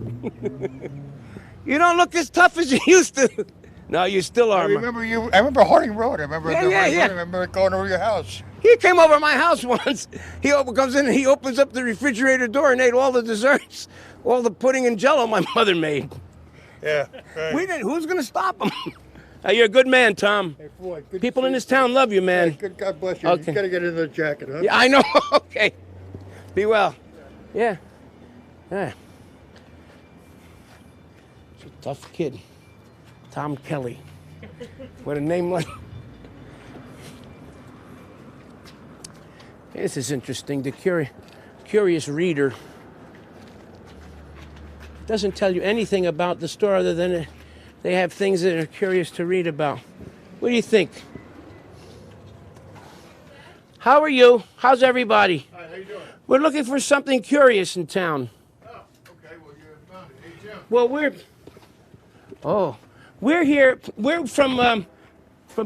You don't look as tough as you used to. No, you still are. I remember Harding Road. I remember I remember going over your house. He came over to my house once. He comes in and he opens up the refrigerator door and ate all the desserts, all the pudding and jello my mother made. Yeah, right. Who's going to stop him? You're a good man, Tom. Hey, Floyd, good People in this town love you, man. Hey, good, God bless you. Okay. You got to get into the jacket, huh? Yeah, I know. Okay. Be well. Yeah. It's a tough kid. Tom Kelly. What a name like. This is interesting. The curious reader doesn't tell you anything about the store other than they have things that are curious to read about. What do you think? How are you? How's everybody? Hi, how you doing? We're looking for something curious in town. Oh, okay. Well, you found it. Hey, Jim. Well, we're here. We're from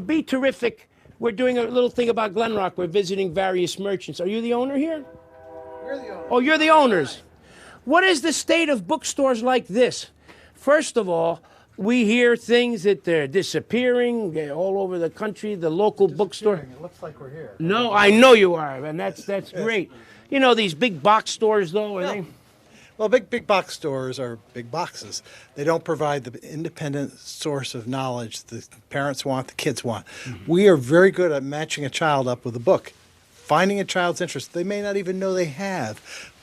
Be Terrific. We're doing a little thing about Glen Rock. We're visiting various merchants. Are you the owner here? We're the owners. Oh, you're the owners. What is the state of bookstores like this? First of all, we hear things that they're disappearing all over the country. The local bookstore. It looks like we're here. No, I know you are, and that's great. You know these big box stores, though, are they? Well, big box stores are big boxes. They don't provide the independent source of knowledge the parents want, the kids want. We are very good at matching a child up with a book, finding a child's interest they may not even know they have,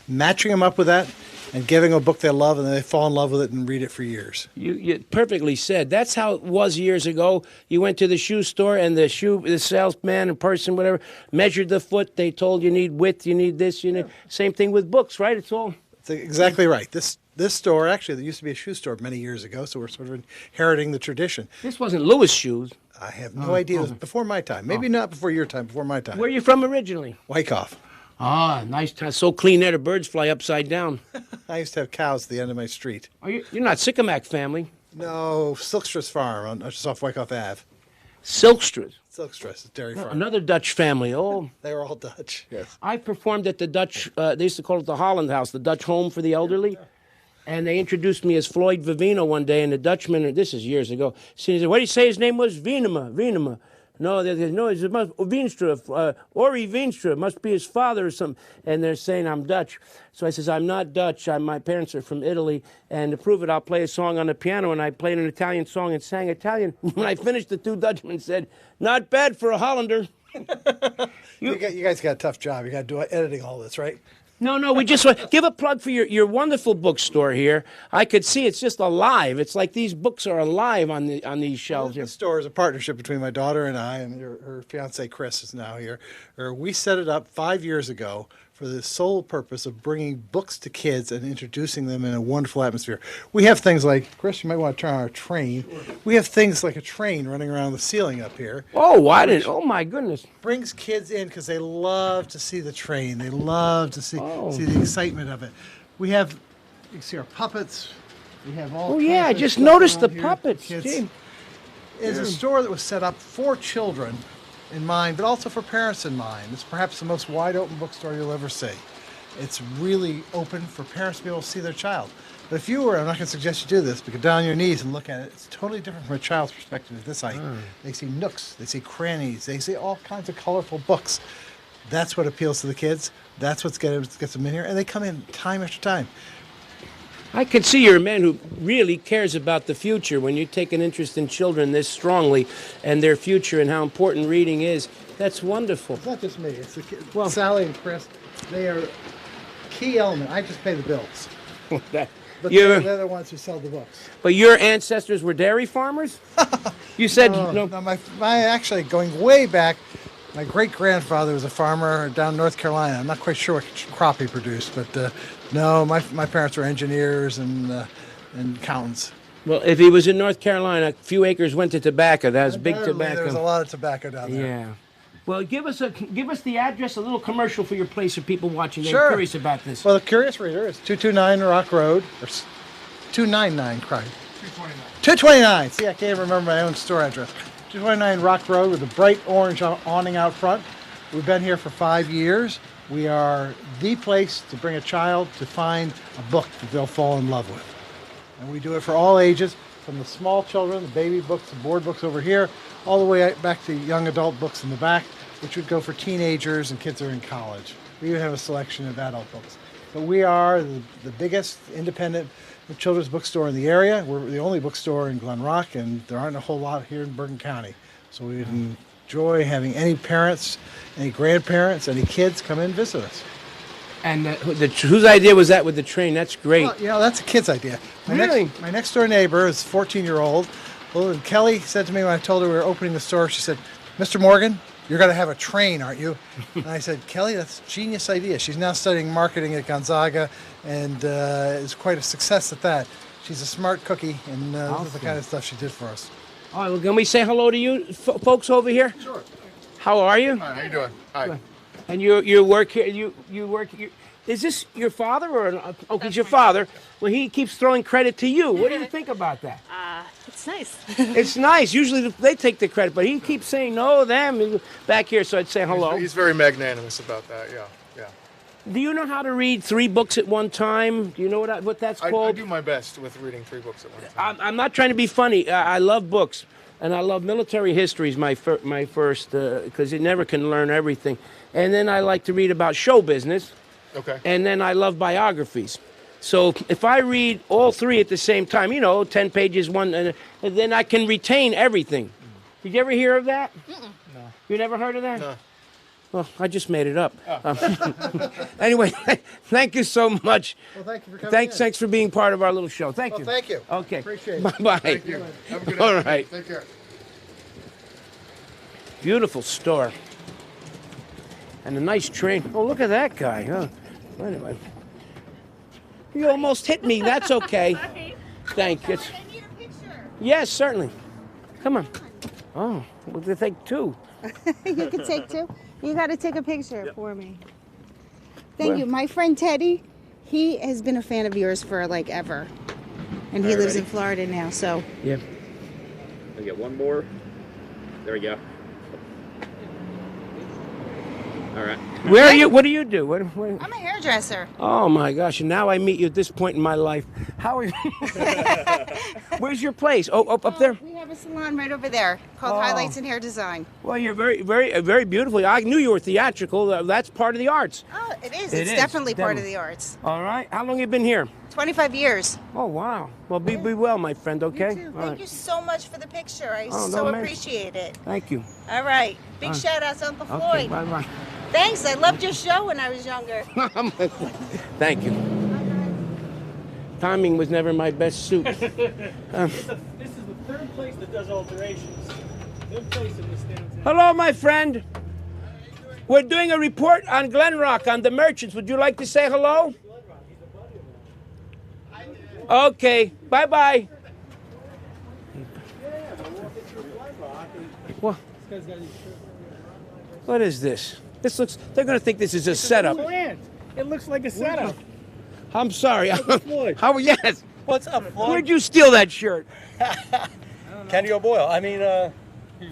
matching them up with that, and giving them a book they love, and then they fall in love with it and read it for years. You perfectly said. That's how it was years ago. You went to the shoe store, and the salesman and person, whatever, measured the foot. They told you need width, you need this, you need. Same thing with books, right? It's all. That's exactly right. This store, actually, there used to be a shoe store many years ago, so we're sort of inheriting the tradition. This wasn't Lewis shoes. I have no idea. It was before my time. Maybe not before your time, before my time. Where are you from originally? Wyckoff. Ah, nice. So clean there, the birds fly upside down. I used to have cows at the end of my street. You're not Sycamac family. No, Silkstra's farm, just off Wyckoff Ave. Silkstra's? Silkstra's, dairy farm. Another Dutch family. Oh. They were all Dutch, yes. I performed at the Dutch, they used to call it the Holland House, the Dutch home for the elderly. And they introduced me as Floyd Vivino one day, and the Dutchman, this is years ago, said, what did he say his name was? Venema. No, it's Veenstra, Ori Veenstra, must be his father or something. And they're saying I'm Dutch. So I says, I'm not Dutch. My parents are from Italy. And to prove it, I'll play a song on the piano. And I played an Italian song and sang Italian. When I finished, the two Dutchmen said, not bad for a Hollander. You guys got a tough job. You got to do editing all this, right? No, we just want give a plug for your wonderful bookstore here. I could see it's just alive. It's like these books are alive on these shelves here. The store is a partnership between my daughter and I, and her fiance Chris is now here. We set it up 5 years ago for the sole purpose of bringing books to kids and introducing them in a wonderful atmosphere. We have things like, Chris, you might want to turn on our train. We have things like a train running around the ceiling up here. Oh, oh my goodness. Brings kids in because they love to see the train. They love to see the excitement of it. We have, you can see our puppets. We have all kinds I of just stuff noticed the around here. puppets. It's a store that was set up for children in mind, but also for parents in mind. It's perhaps the most wide open bookstore you'll ever see. It's really open for parents to be able to see their child. But if you were, I'm not going to suggest you do this, but get down on your knees and look at it. It's totally different from a child's perspective at this height. They see nooks, they see crannies, they see all kinds of colorful books. That's what appeals to the kids. That's what gets them in here, and they come in time after time. I can see you're a man who really cares about the future when you take an interest in children this strongly and their future and how important reading is. That's wonderful. It's not just me. It's the kids. Well, Sally and Chris, they are a key element. I just pay the bills. But they're the ones who sell the books. But your ancestors were dairy farmers? You said no. My actually, going way back, my great-grandfather was a farmer down in North Carolina. I'm not quite sure what crop he produced, but no, my parents were engineers and accountants. Well, if he was in North Carolina, a few acres went to tobacco. That was big tobacco. There was a lot of tobacco down there. Yeah. Well, give us the address, a little commercial for your place for people watching. They're Sure. curious about this. Well, the curious reader is 229 Rock Road, or 299, correct? 229. See, I can't remember my own store address. 229 Rock Road with a bright orange awning out front. We've been here for 5 years. We are the place to bring a child to find a book that they'll fall in love with. And we do it for all ages, from the small children, the baby books, the board books over here, all the way back to young adult books in the back, which would go for teenagers and kids that are in college. We even have a selection of adult books. But we are the biggest independent children's bookstore in the area. We're the only bookstore in Glen Rock, and there aren't a whole lot here in Bergen County. So we enjoy having any parents, any grandparents, any kids come in and visit us. And whose idea was that with the train? That's great. Well, that's a kid's idea. My next door neighbor is a 14-year-old. Well, Kelly said to me when I told her we were opening the store, she said, Mr. Morgan, you're going to have a train, aren't you? And I said, Kelly, that's a genius idea. She's now studying marketing at Gonzaga and is quite a success at that. She's a smart cookie, and this is the kind of stuff she did for us. All right, well, can we say hello to you folks over here? Sure. How are you? Hi, how you doing? Hi. And you work here. You work. Is this your father or he's your father? Well, he keeps throwing credit to you. What do you think about that? It's nice. It's nice. Usually they take the credit, but he keeps saying no, them back here. So I'd say hello. He's very magnanimous about that. Yeah. Do you know how to read 3 books at one time? Do you know what that's called? I do my best with reading 3 books at one time. I'm not trying to be funny. I love books, and I love military history is my first, because you never can learn everything. And then I like to read about show business. Okay. And then I love biographies. So if I read all 3 at the same time, 10 pages, one, and then I can retain everything. Did you ever hear of that? No. You never heard of that? No. Well, I just made it up. Oh. Anyway, thank you so much. Well, thank you for coming in. Thanks for being part of our little show. Thank you. Thank you. Okay. Appreciate it. Bye-bye. Thank you. Have a good All afternoon. right. Take care. Beautiful store. And a nice train. Oh, look at that guy. Huh? Anyway. You almost hit me. That's okay. Thank you. Yes, certainly. Come on. Oh, we'll take 2. You can take 2. You got to take a picture for me. Thank Well- you. My friend Teddy, he has been a fan of yours for like ever. And he lives in Florida now, so. Yeah. I'll get one more. There we go. All right. Where are you? What do you do? What? I'm a hairdresser. Oh my gosh! And now I meet you at this point in my life. How are you? Where's your place? Oh, up there. We have a salon right over there called Oh. Highlights in Hair Design. Well, you're very beautiful. I knew you were theatrical. That's part of the arts. Oh, it is. It It's is, definitely part of definitely. the arts. All right. How long you been here? 25 years. Oh wow. Well, be well, my friend. Okay. You too. All Thank right. you so much for the picture. I Oh, so no, man. appreciate it. Thank you. All right. Big Uh, shout outs to Uncle Okay. Floyd. Bye bye. Thanks. I loved your show when I was younger. Thank you. Timing was never my best suit. This is the 3rd place that does alterations. 3rd place in this damn town. Hello, my friend. We're doing a report on Glen Rock, on the merchants. Would you like to say hello? Okay. Bye-bye. What? What is this? They're going to think this is a setup. Plant. It looks like a setup. I'm sorry. Floyd. Yes. What's up, Floyd? Where'd you steal that shirt? Kenny O'Boyle. I mean,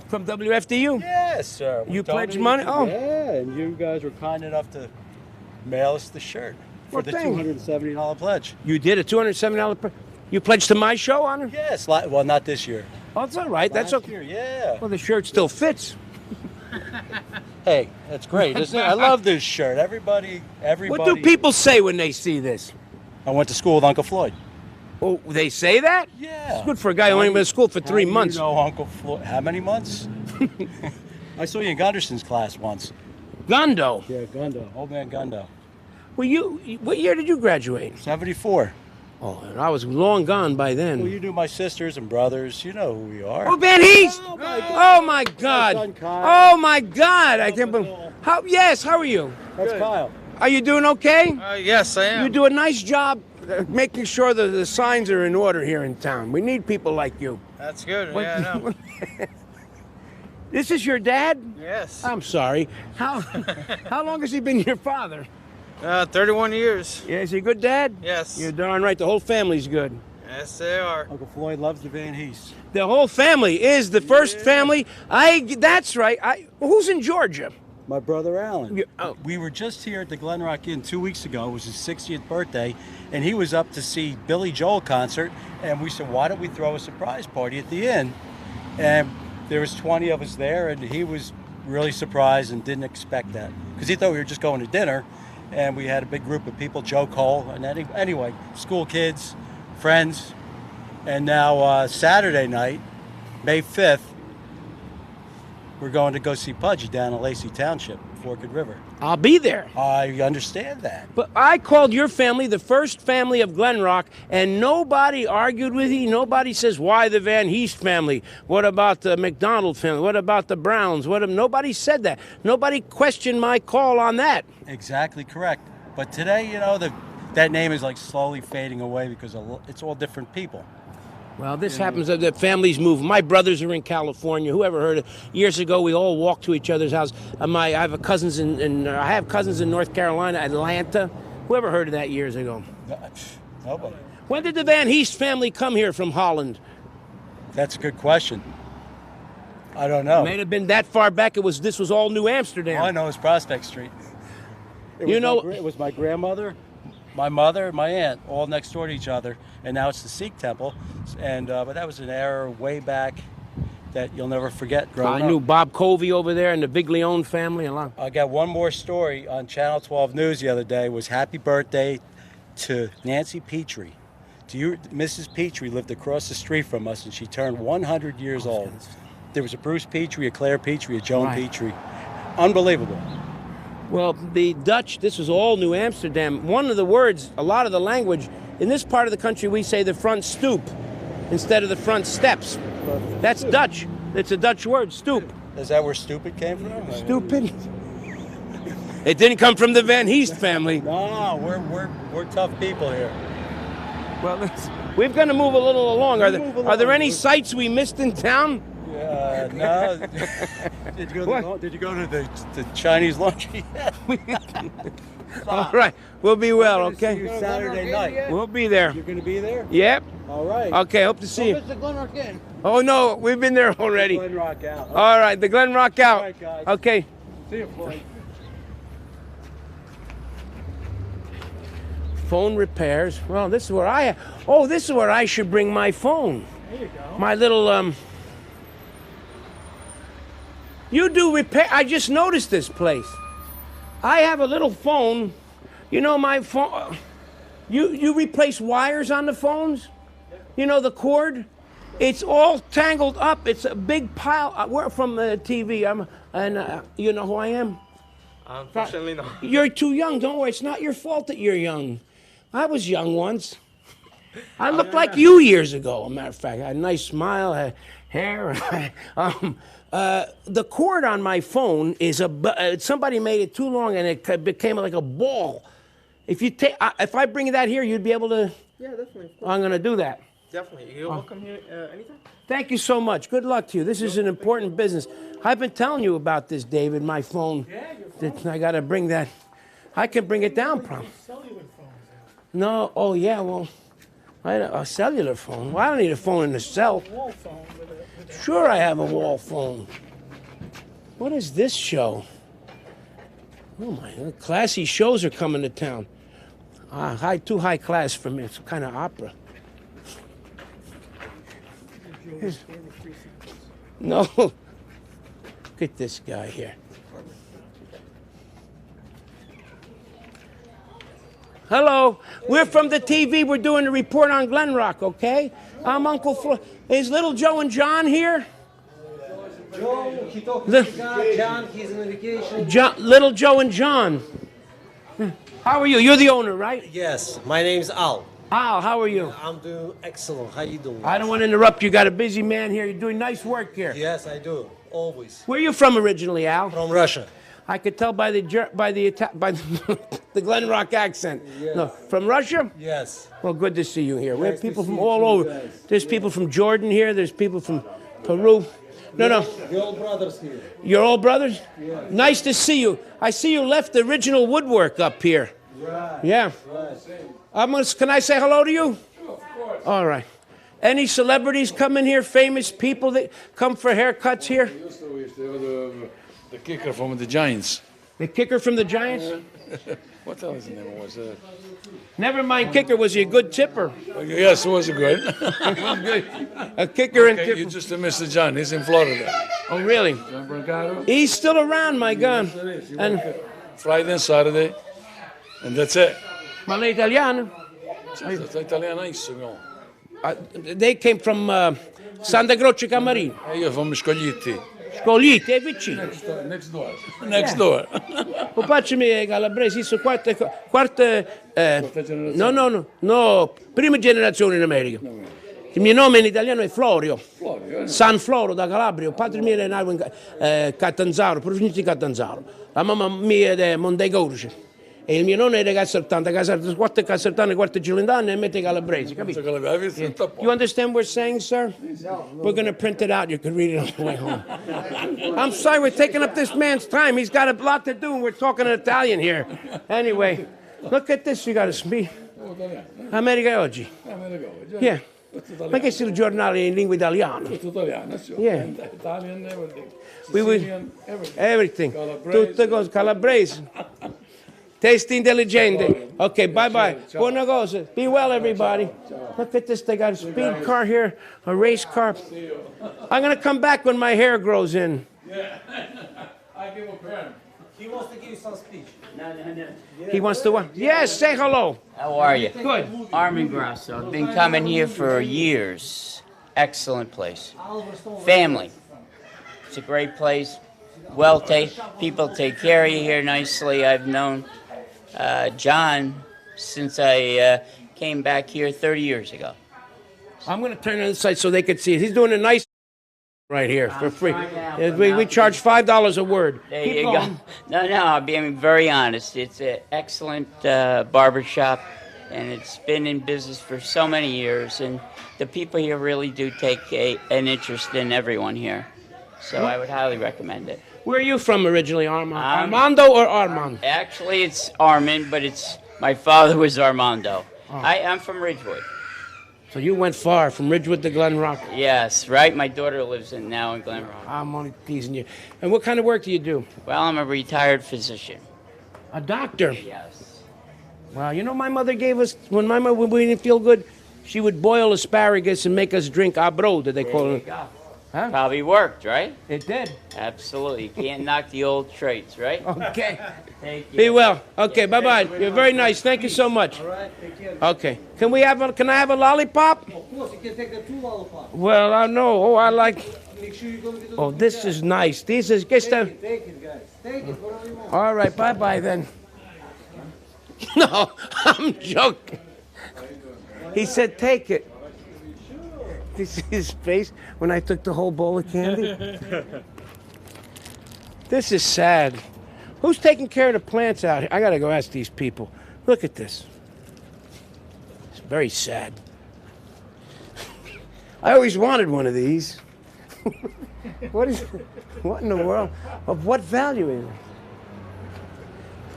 From WFDU? yes, sir. We You pledged donated- money? Oh. Yeah, and you guys were kind enough to mail us the shirt for Well, the thank you. $270 pledge. You did a $270. You pledged to my show, Honor? Yes, well, not this year. Oh, it's all right. That's Last okay. year, yeah. Well, the shirt still fits. Hey, that's great, isn't it? I love this shirt. Everybody. What do people say when they see this? I went to school with Uncle Floyd. Oh, they say that? Yeah. It's good for a guy who only been to school for 3 months. You know Uncle Floyd. How many months? I saw you in Gunderson's class once. Gundo? Yeah, Gundo. Old man Gundo. Well, what year did you graduate? 74. Oh, and I was long gone by then. Well, you knew my sisters and brothers. You know who we are. Oh, Van Hees! Oh, my Oh, my God! son Kyle. Oh, my God! I can't believe. How? Yes. How are you? That's Kyle. Are you doing okay? Yes, I am. You do a nice job making sure that the signs are in order here in town. We need people like you. That's good. What- Yeah, I know. This is your dad? Yes. I'm sorry. How long has he been your father? 31 years. Yeah, is he a good dad? Yes. You're darn right. The whole family's good. Yes, they are. Uncle Floyd loves the Van Hees. The whole family is the first family. That's right. Who's in Georgia? My brother Alan. oh. We were just here at the Glen Rock Inn 2 weeks ago. It was his 60th birthday, and he was up to see Billy Joel concert. And we said, why don't we throw a surprise party at the inn? And there was 20 of us there, and he was really surprised and didn't expect that because he thought we were just going to dinner. And we had a big group of people, Joe Cole, and anyway, school kids, friends. And now Saturday night, May 5th, we're going to go see Pudgy down in Lacey Township, Forked River. I'll be there. I understand that. But I called your family the first family of Glen Rock, and nobody argued with you. Nobody says, why the Van Heest family? What about the McDonald family? What about the Browns? Nobody said that. Nobody questioned my call on that. Exactly correct. But today, you know, that name is like slowly fading away because it's all different people. Well, this happens that families move. My brothers are in California. Whoever heard it? Years ago, we all walked to each other's house. I have cousins in North Carolina, Atlanta. Whoever heard of that years ago? Nobody. When did the Van Heest family come here from Holland? That's a good question. I don't know. May have been that far back. This was all New Amsterdam. All I know is Prospect Street. It was my grandmother, my mother, my aunt, all next door to each other, and now it's the Sikh temple. And but that was an era way back that you'll never forget growing I up. knew Bob Covey over there and the Viglione family. I got one more story on Channel 12 News the other day. Was happy birthday to Nancy Petrie. Mrs. Petrie lived across the street from us, and she turned 100 years old. There was a Bruce Petrie, a Claire Petrie, a Joan Petrie. Unbelievable. Well, the Dutch, this was all New Amsterdam. One of the words, a lot of the language, in this part of the country we say the front stoop instead of the front steps. That's Dutch. It's a Dutch word, stoop. Is that where stupid came from? Stupid? It didn't come from the Van Heest family. No, we're tough people here. Well, we're going to move a little along. Are there any sights we missed in town? No. Did you go to the Chinese laundry yet? All right. We'll be well, okay? See you Saturday night. We'll be there. You're going to be there? Yep. All right. Okay, hope to see you. It's the Glen Rock in. Oh, no, we've been there already. Glen Rock out. All right, the Glen Rock out. All right, guys. Okay. See you, Floyd. Phone repairs. Well, this is where I should bring my phone. There you go. My little, You do repair. I just noticed this place. I have a little phone. You know my phone. You replace wires on the phones? You know the cord? It's all tangled up. It's a big pile. We're from the TV. You know who I am? Unfortunately, no. You're too young. Don't worry. It's not your fault that you're young. I was young once. I looked like you years ago. As a matter of fact, I had a nice smile, had hair. The cord on my phone is somebody made it too long and it became like a ball. If I bring that here, you'd be able to. Yeah, definitely. I'm going to do that. Definitely. You're welcome here anytime. Thank you so much. Good luck to you. This is an important business. I've been telling you about this, David. My phone. Yeah, your phone. I got to bring that. I can bring it down, probably. Cellular phones. No. Oh yeah. Well, a cellular phone. Well, I don't need a phone in the cell. Wall phone with a Sure, I have a wall phone. What is this show? Oh my! Classy shows are coming to town. Too high class for me. It's kind of opera. No. Look at this guy here. Hello. We're from the TV. We're doing a report on Glen Rock, okay? I'm Uncle Floyd. Is little Joe and John here? Joe, he talking to God. John, he's on vacation. Little Joe and John. How are you? You're the owner, right? Yes, my name's Al. Al, how are you? I'm doing excellent. How you doing? I don't want to interrupt you. Got a busy man here. You're doing nice work here. Yes, I do. Always. Where are you from originally, Al? From Russia. I could tell by the the Glen Rock accent. Yes. No, from Russia? Yes. Well, good to see you here. We have Nice people to from see all you over. guys. There's people from Jordan here. There's people from Peru. No. Your old brothers here. Your old brothers? Yeah. Nice to see you. I see you left the original woodwork up here. Right. Yeah. Right. Can I say hello to you? Sure, of course. All right. Any celebrities come in here? Famous people that come for haircuts here? The kicker from the Giants. The kicker from the Giants? What the hell his name was? Never mind kicker. Was he a good tipper? Yes, it was good. Good. A kicker and tipper. You just missed John. He's in Florida. Oh, really? John Brancaro? He's still around, my God. And Friday and Saturday, and that's it. Ma lei italiano? Italianissimo. They came from Santa Croce Camarino. Io from Scoglitti. Scoglitti, è vicino. Next door. Next door. Popacemi calabresi, su quarta no, prima generazione in America. Il mio nome in italiano è Florio. San Floro da Calabria. Il padre mio è nato in Catanzaro, provincia di Catanzaro. La mamma mia è di Montegorce. E il mio nonno è di Casertano, quattro Casertano, quattro Cilindane e mette calabresi, capito? You understand what we're saying, sir? We're going to print it out. You can read it on the way home. I'm sorry we're taking up this man's time. He's got a lot to do and we're talking in Italian here. Anyway, Look at this, you got a speed. America oggi. Yeah. Ma che è il giornale in lingua italiana? Yeah. Italian, everything. We will, Sicilian, everything. Tutte cose calabrese. Taste intelligente. Okay, bye-bye. Buona cosa. Be well, everybody. Look at this. They got a speed car here, a race car. I'm going to come back when my hair grows in. Yeah. I give a pen. He wants to give you some speech. He wants to what? Yes, say hello. How are you? Good. Armin Grasso. I've been coming here for years. Excellent place. Family. It's a great place. People take care of you here nicely. I've known John since I came back here 30 years ago. I'm going to turn on the side so they can see it. He's doing a nice right here for free. We charge $5 a word. There Keep you going. go. No, I'm being very honest. It's an excellent barber shop, and it's been in business for so many years, and the people here really do take an interest in everyone here. So I would highly recommend it. Where are you from originally, Armando or Armand? Actually, it's Armin, but my father was Armando. Oh. I'm from Ridgewood. So you went far, from Ridgewood to Glen Rock. Yes, right. My daughter lives now in Glen Rock. I'm only teasing you. And what kind of work do you do? Well, I'm a retired physician. A doctor? Yes. Well, you know, my mother gave us, when we didn't feel good, she would boil asparagus and make us drink abro, did they call it? Huh? Probably worked, right? It did. Absolutely. You can't knock the old traits, right? Okay. Thank you. Be well. Okay, bye-bye. You're very nice. Thank you so much. All right, take care. Okay. Can I have a lollipop? Of course, you can take the 2 lollipops. Well, I know. Oh, I like... Make sure you go to the Oh, this is nice. This is... Take it, guys. Take it, whatever you want. All right, bye-bye then. No, I'm joking. He said take it. Did you see his face when I took the whole bowl of candy? This is sad. Who's taking care of the plants out here? I gotta go ask these people. Look at this. It's very sad. I always wanted one of these. What in the world? Of what value is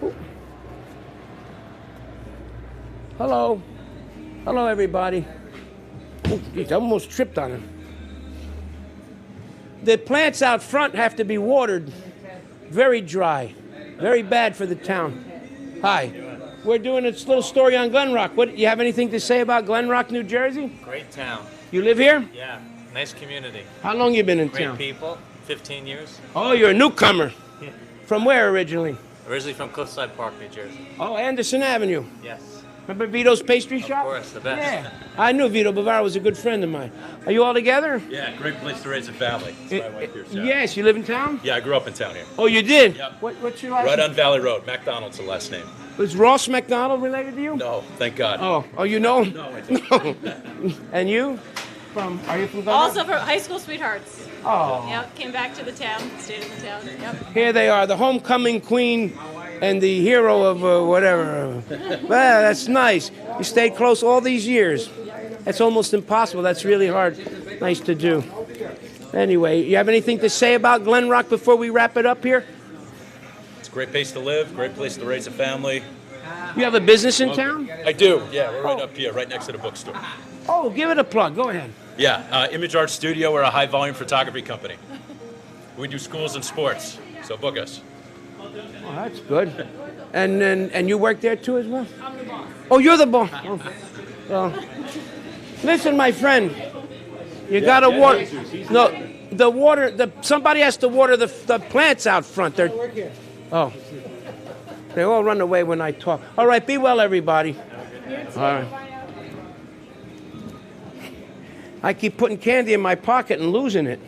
it? Hello. Hello, everybody. Oh, geez, I almost tripped on him. The plants out front have to be watered. Very dry. Very bad for the town. Hi. We're doing a little story on Glen Rock. What, you have anything to say about Glen Rock, New Jersey? Great town. You live here? Yeah, nice community. How long you been in Great town? people, 15 years. Oh, you're a newcomer. Yeah. From where originally? Originally from Cliffside Park, New Jersey. Oh, Anderson Avenue. Yes. Remember Vito's pastry shop? Of course, the best. Yeah. I knew Vito Bavaro was a good friend of mine. Are you all together? Yeah, great place to raise a family. That's my wife here, Sarah. Yes, you live in town? Yeah, I grew up in town here. Oh, you did? Yep. What's your last Right name? on Valley Road. McDonald's the last name. Was Ross McDonald related to you? No, thank God. Oh, you know him? No, I don't. No. And you? Are you from Glen Rock? Also from high school sweethearts. Oh. Yep, came back to the town, stayed in the town. Yep. Here they are, the homecoming queen and the hero of whatever. Well, that's nice. You stayed close all these years. That's almost impossible. That's really hard. Nice to do. Anyway, you have anything to say about Glen Rock before we wrap it up here? It's a great place to live, great place to raise a family. You have a business in town? I do, yeah. We're right up here, right next to the bookstore. Oh, give it a plug. Go ahead. Yeah, Image Art Studio. We're a high-volume photography company. We do schools and sports, so book us. Oh, that's good. And you work there too as well? I'm the boss. Oh, you're the boss. Oh. Well, listen, my friend. You gotta water. No, the water. Somebody has to water the plants out front. They're. Oh. They all run away when I talk. All right, be well, everybody. All right. I keep putting candy in my pocket and losing it.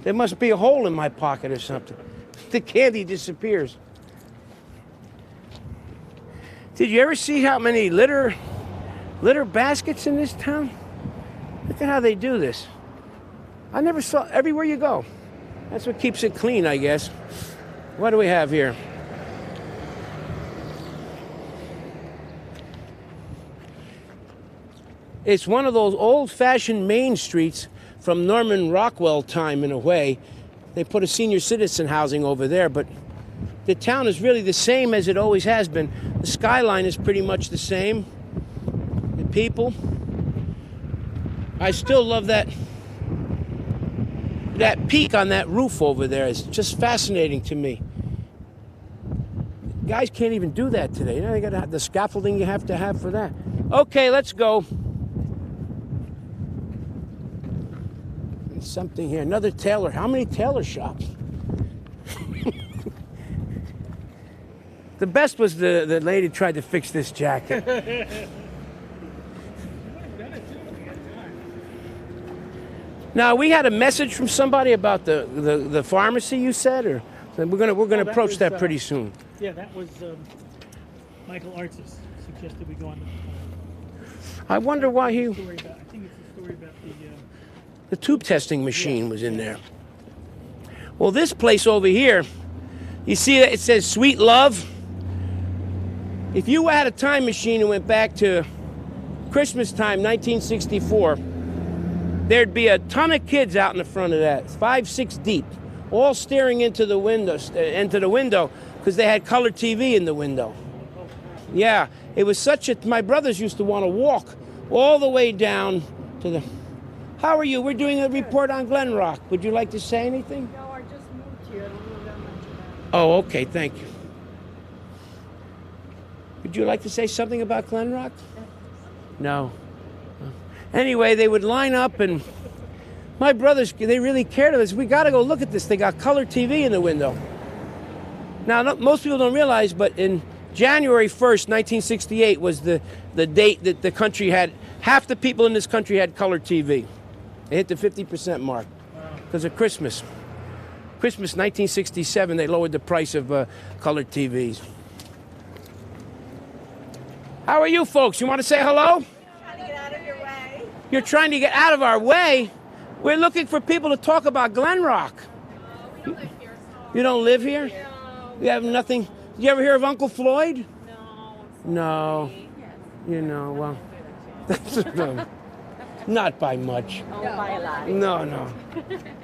There must be a hole in my pocket or something. The candy disappears. Did you ever see how many litter baskets in this town? Look at how they do this. I never saw, everywhere you go. That's what keeps it clean, I guess. What do we have here? It's one of those old-fashioned main streets from Norman Rockwell time, in a way. They put a senior citizen housing over there, but the town is really the same as it always has been. The skyline is pretty much the same. The people. I still love that peak on that roof over there. It's just fascinating to me. Guys can't even do that today. You know, they got to have the scaffolding you have to have for that. Okay, let's go. There's something here. Another tailor. How many tailor shops? The best was the lady tried to fix this jacket. Now, we had a message from somebody about the pharmacy, you said, or we're gonna approach that pretty soon. Yeah, that was Michael Artzis suggested we go on. I wonder why he. I think it's a story about The tube testing machine was in there. Well, this place over here, you see that it says "Sweet Love." If you had a time machine and went back to Christmas time, 1964. There'd be a ton of kids out in the front of that, 5, 6 deep, all staring into the window, because they had color TV in the window. Yeah, it was such a. My brothers used to want to walk all the way down to the. How are you? We're doing a report on Glen Rock. Would you like to say anything? No, I just moved here. I don't know that much about it. Oh, okay, thank you. Would you like to say something about Glen Rock? No. Anyway, they would line up, and my brothers, they really cared of this. We got to go look at this. They got color TV in the window. Now, most people don't realize, but in January 1st, 1968 was the date that the country had, half the people in this country had color TV. They hit the 50% mark because of Christmas. Christmas 1967, they lowered the price of colored TVs. How are you folks? You want to say hello? You're trying to get out of our way? We're looking for people to talk about Glen Rock. We don't live here. You don't live here? No. You have nothing? Did you ever hear of Uncle Floyd? No. No. You know, well, that's not by much. Oh, by a lot. No.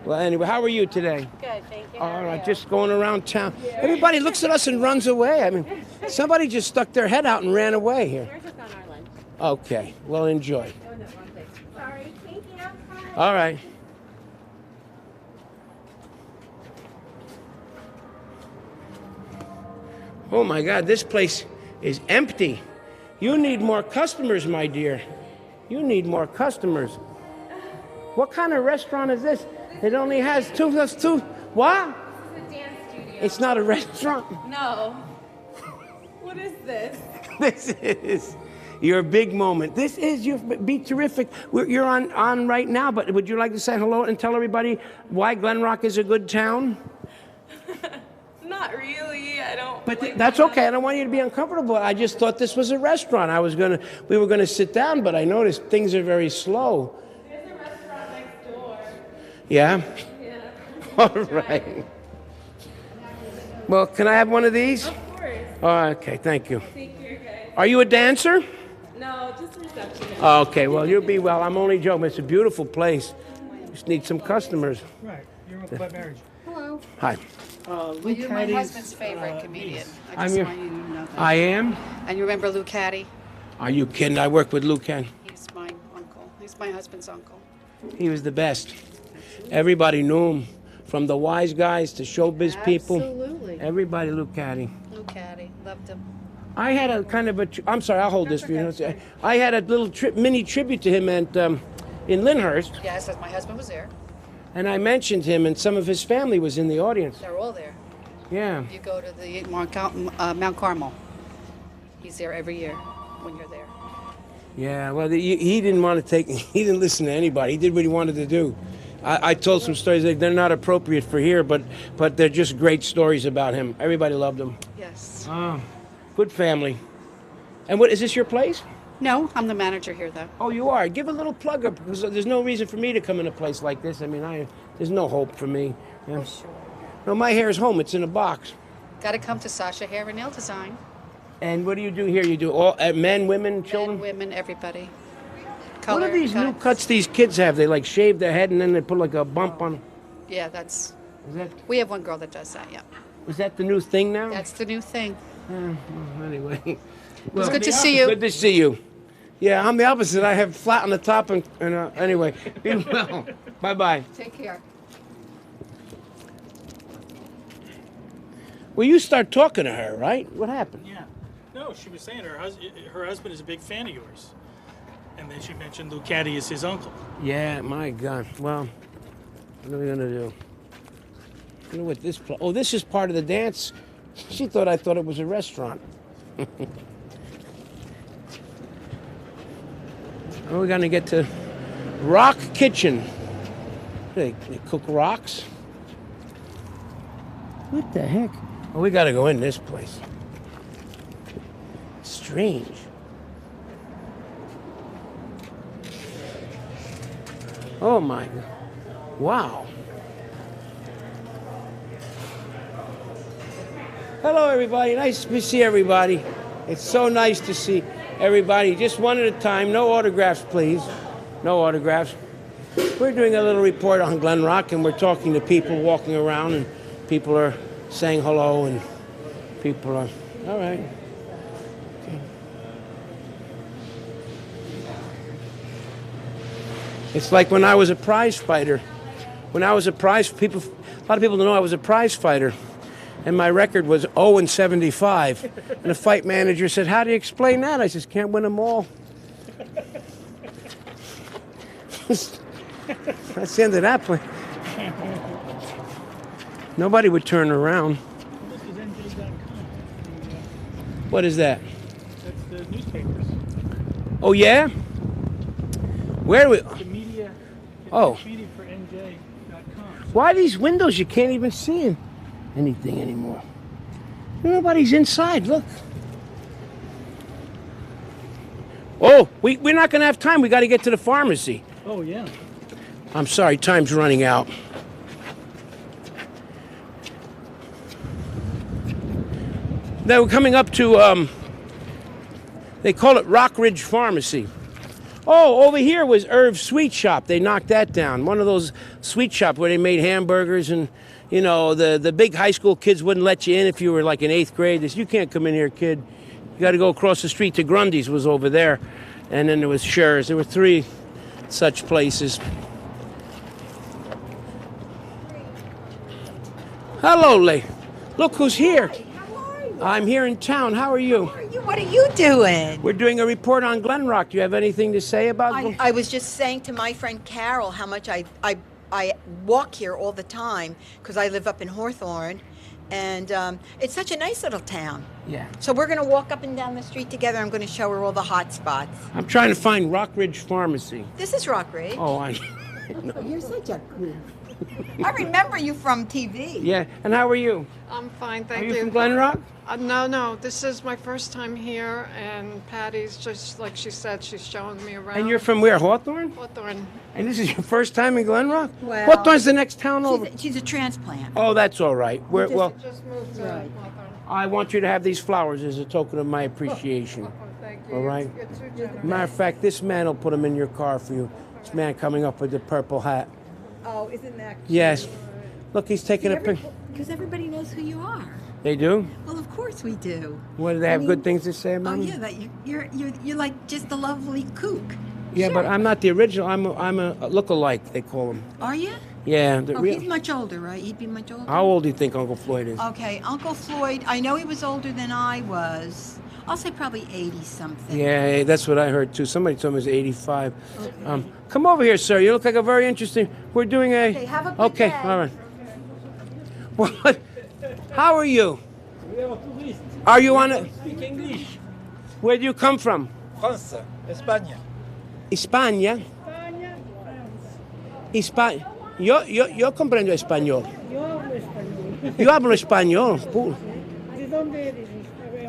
Well, anyway, how are you today? Good, thank you. All right, just going around town. Everybody looks at us and runs away. I mean, somebody just stuck their head out and ran away here. We're just on our lunch. Okay, well, enjoy. Sorry, thank you. All right. Oh my God, this place is empty. You need more customers, my dear. You need more customers. What kind of restaurant is this? It only has two. What? This is a dance studio. It's not a restaurant. No. What is this? This is your big moment. This is your be terrific. You're on right now, but would you like to say hello and tell everybody why Glen Rock is a good town? Not really. I don't. But that's okay. I don't want you to be uncomfortable. I just thought this was a restaurant. We were gonna sit down, but I noticed things are very slow. There's a restaurant next door. Yeah. Yeah. All right. Well, can I have one of these? Of course. Oh, okay. Thank you. Take care, guys. Are you a dancer? No, just receptionist. Okay. Well, you'll be well. I'm only joking. It's a beautiful place. Just need some customers. Right. You're up by marriage. Hello. Hi. Well, you're my husband's favorite comedian. I I'm just your- want you to know that. I am? And you remember Lou Caddy? Are you kidding? I work with Luke Ken. He's my uncle. He's my husband's uncle. He was the best. Everybody knew him, from the wise guys to showbiz people. Absolutely. Everybody, Luke Caddy. Lou Caddy. Loved him. I had a kind of a. I'm sorry, I'll hold this for you. I had a little mini tribute to him in Lyndhurst, Yes, my husband was there. and I mentioned him, and some of his family was in the audience. They're all there. Yeah. You go to the Mount Carmel. He's there every year when you're there. Yeah, well, he didn't want to take. He didn't listen to anybody. He did what he wanted to do. I told some stories that they're not appropriate for here, but they're just great stories about him. Everybody loved him. Yes. Oh, good family. And what is this your place? No, I'm the manager here, though. Oh, you are. Give a little plug up, because there's no reason for me to come in a place like this. I mean, there's no hope for me. Yeah. Oh, sure. No, my hair is home. It's in a box. Got to come to Sasha Hair and Nail Design. And what do you do here? You do all men, women, children? Men, women, everybody. What are these new cuts these kids have? They like shave their head and then they put like a bump on. Yeah, that's. Is that? We have one girl that does that. Yeah. Is that the new thing now? That's the new thing. Well, anyway. It's good to see you. Good to see you. Yeah, I'm the opposite. I have flat on the top and anyway. Be well. Bye-bye. Take care. Well, you start talking to her, right? What happened? Yeah. No, she was saying her husband is a big fan of yours. And then she mentioned Lucati is his uncle. Yeah, my God. Well, what are we going to do? You know what this... Oh, this is part of the dance? She thought I thought it was a restaurant. We're going to get to Rock Kitchen. They cook rocks. What the heck? Oh, we got to go in this place. Strange. Oh my God. Wow. Hello, everybody. Nice to see everybody. It's so nice to see everybody. Just one at a time. No autographs, please. No autographs. We're doing a little report on Glen Rock, and we're talking to people walking around, and people are saying hello, and people are... All right. Okay. It's like when I was a prize fighter. When I was a prize... a lot of people don't know I was a prize fighter. And my record was 0-75. And the fight manager said, "How do you explain that?" I says, "Can't win them all." That's the end of that play. Nobody would turn around. This is NJ.com. What is that? That's the newspapers. Oh, yeah? Where do we... The media. Oh. Media for NJ.com. Why are these windows? You can't even see anything anymore. Nobody's inside. Look. Oh, we're not going to have time. We got to get to the pharmacy. Oh, yeah. I'm sorry. Time's running out. Now we're coming up to, they call it Rock Ridge Pharmacy. Oh, over here was Irv's Sweet Shop. They knocked that down. One of those sweet shops where they made hamburgers and, you know, the big high school kids wouldn't let you in if you were like in 8th grade. They said, "You can't come in here, kid. You got to go across the street to Grundy's," was over there. And then there was Scher's. There were 3 such places. Hello, Lee. Look who's here. I'm here in town. How are you? What are you doing? We're doing a report on Glen Rock. Do you have anything to say about it? I was just saying to my friend Carol how much I walk here all the time because I live up in Hawthorne, and it's such a nice little town. Yeah. So we're going to walk up and down the street together. I'm going to show her all the hot spots. I'm trying to find Rock Ridge Pharmacy. This is Rock Ridge. Oh, I... You're such a... I remember you from TV. Yeah, and how are you? I'm fine, thank Are you. you from Glen Rock? No, this is my first time here, and Patty's just, like she said, she's showing me around. And you're from where, Hawthorne? Hawthorne. And this is your first time in Glen Rock? Well, Hawthorne's the next town over. She's a transplant. Oh, that's all right. We're, well, Just moved to Right. Hawthorne. I want you to have these flowers as a token of my appreciation. Thank you. All right? You're too generous. Matter of fact, this man will put them in your car for you. This man coming up with the purple hat. Oh, isn't that cute? Yes. Look, he's taking a picture. Because everybody knows who you are. They do? Well, of course we do. What, do they have good things to say about Oh me? yeah, that you're like just a lovely kook. Yeah, but I'm not the original. I'm a look-alike, they call him. Are you? Yeah. The Oh, real. he's much older, right? He'd be much older. How old do you think Uncle Floyd is? Okay, Uncle Floyd. I know he was older than I was. I'll say probably 80-something. Yeah, that's what I heard too. Somebody told me it was 85. Okay. Come over here, sir. You look like a very interesting. We're doing a. Okay, have a good Okay, day. all right. What? How are you? We have a tourist. Are you on a? Speak English. Where do you come from? France, España. España. España. Yo comprendo español. Yo hablo español. Yo hablo español. ¿De dónde eres?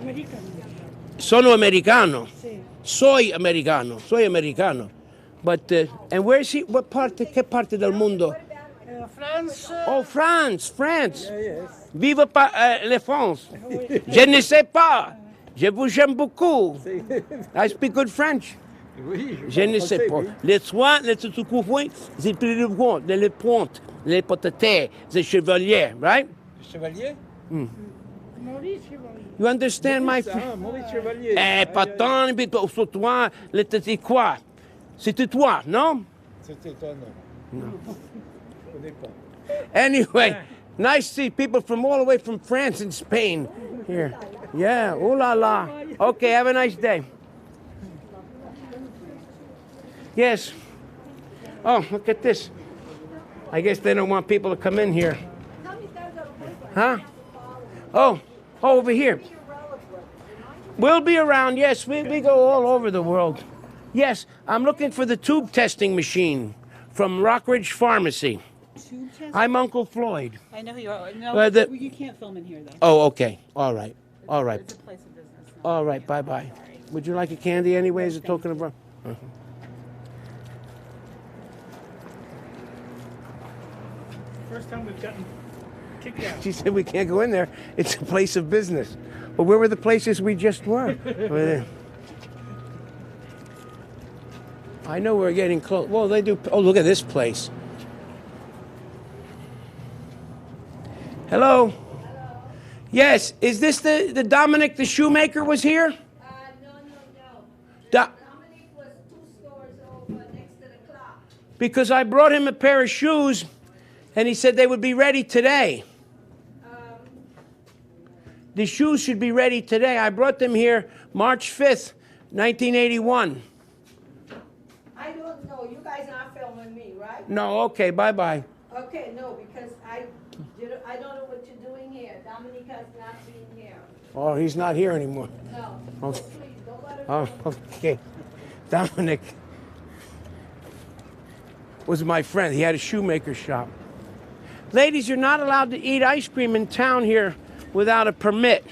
Americano. Sono americano. Sí. Soy americano. But and where is he? What parte? ¿Qué parte del mundo? France. Oh, France. Yeah, yes. Vive la France. Je ne sais pas. Je vous aime beaucoup. I speak good French. Je ne sais pas. Les soins, les secours, c'est plus le point, les pointes, les potetés, les chevaliers, right? Chevalier? Mm. You understand my... Eh, pas tant, mais sur toi, c'est quoi? C'était toi, non? C'était toi, non. No. Connais pas. Anyway, nice to see people from all the way from France and Spain here. Yeah, ooh la la. Okay, have a nice day. Yes. Oh, look at this. I guess they don't want people to come in here. Huh? Oh, over here. We'll be around, yes. We go all over the world. Yes, I'm looking for the tube testing machine from Rockridge Pharmacy. Tube testing? I'm Uncle Floyd. I know who you are. No, you can't film in here, though. Oh, okay. All right. All right. It's a place of business. All right. Bye-bye. Would you like a candy anyway as a token of... First time we've gotten kicked out. She said we can't go in there. It's a place of business. Well, where were the places we just were? I know we're getting close. Well, they do. Oh, look at this place. Hello? Yes, is this the Dominic the shoemaker was here? No. Dominic was 2 stores over next to the clock. Because I brought him a pair of shoes, and he said they would be ready today. The shoes should be ready today. I brought them here March 5th, 1981. I don't know. You guys not filming me, right? No, okay, bye-bye. Okay, no, because I don't know what you're doing here. Dominica's not being here. Oh, he's not here anymore. No. Okay. Please, don't let her Oh, okay. Dominic was my friend. He had a shoemaker shop. Ladies, you're not allowed to eat ice cream in town here without a permit.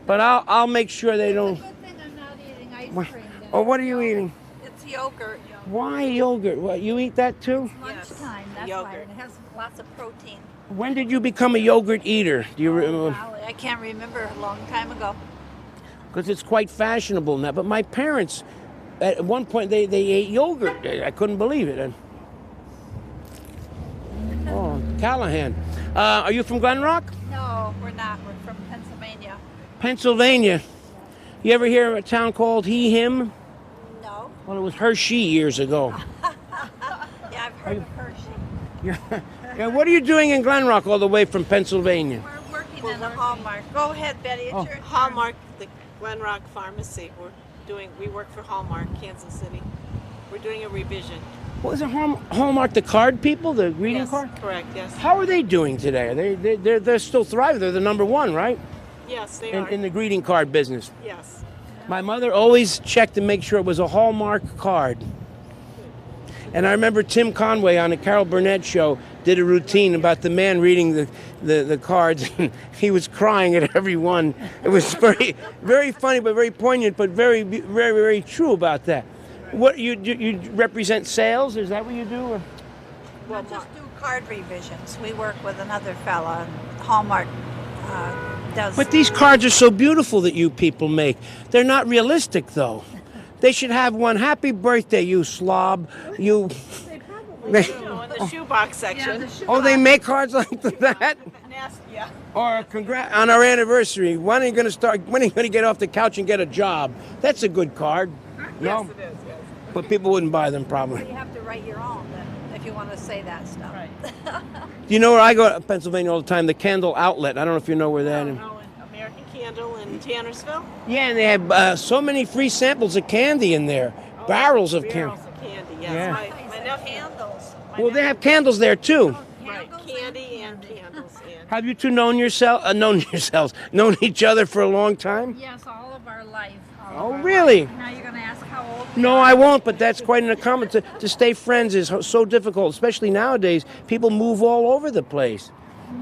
But I'll make sure they don't. It's a good thing I'm not eating ice cream. Oh, what are you eating? It's yogurt. Why yogurt? What, you eat that too? Lunchtime, that's why. And it has lots of protein. When did you become a yogurt eater? Do you remember? Golly, I can't remember, a long time ago. Because it's quite fashionable now. But my parents, at one point, they ate yogurt. I couldn't believe it. Oh, Callahan. Are you from Glen Rock? No, we're not. We're from Pennsylvania. Pennsylvania. You ever hear of a town called He, Him? No. Well, it was Hershey years ago. Yeah, I've heard of Hershey. Yeah, what are you doing in Glen Rock all the way from Pennsylvania? We're working in the Hallmark. Go ahead, Betty. It's your turn. Hallmark, the Glen Rock Pharmacy. We work for Hallmark, Kansas City. We're doing a revision. What was it, Hallmark, the card people, the greeting Yes, card? correct, yes. How are they doing today? They're still thriving. They're the #1, right? Yes, they in, are. in the greeting card business. Yes. My mother always checked to make sure it was a Hallmark card. And I remember Tim Conway on the Carol Burnett show did a routine about the man reading the cards. He was crying at every one. It was very, very funny, but very poignant, but very, very, very true about that. What you represent sales? Is that what you do? Or? We'll just do card revisions. We work with another fella, and Hallmark does. But these cards are so beautiful that you people make. They're not realistic, though. They should have one. Happy birthday, you slob. You. In the shoebox section. Oh, they make cards like that? Yeah. Or congrats on our anniversary. When are you going to start? When are you going to get off the couch and get a job? That's a good card. No? Yes, it is. Yes. But people wouldn't buy them probably. You have to write your own then, if you want to say that stuff. Right. Do you know where I go to Pennsylvania all the time? The Candle Outlet. I don't know if you know where that is. American Candle in Tannersville. Yeah, and they have so many free samples of candy in there. Barrels of candy. Barrels of candy, yes. Yeah. My nephew. Candles. Well, they have candles there too. Right, candy and candles. And Have you two known known each other for a long time? Yes, all of our life. Oh, really? Now you're going to ask how old. No, I won't, but that's quite an accomplishment. To stay friends is so difficult, especially nowadays. People move all over the place.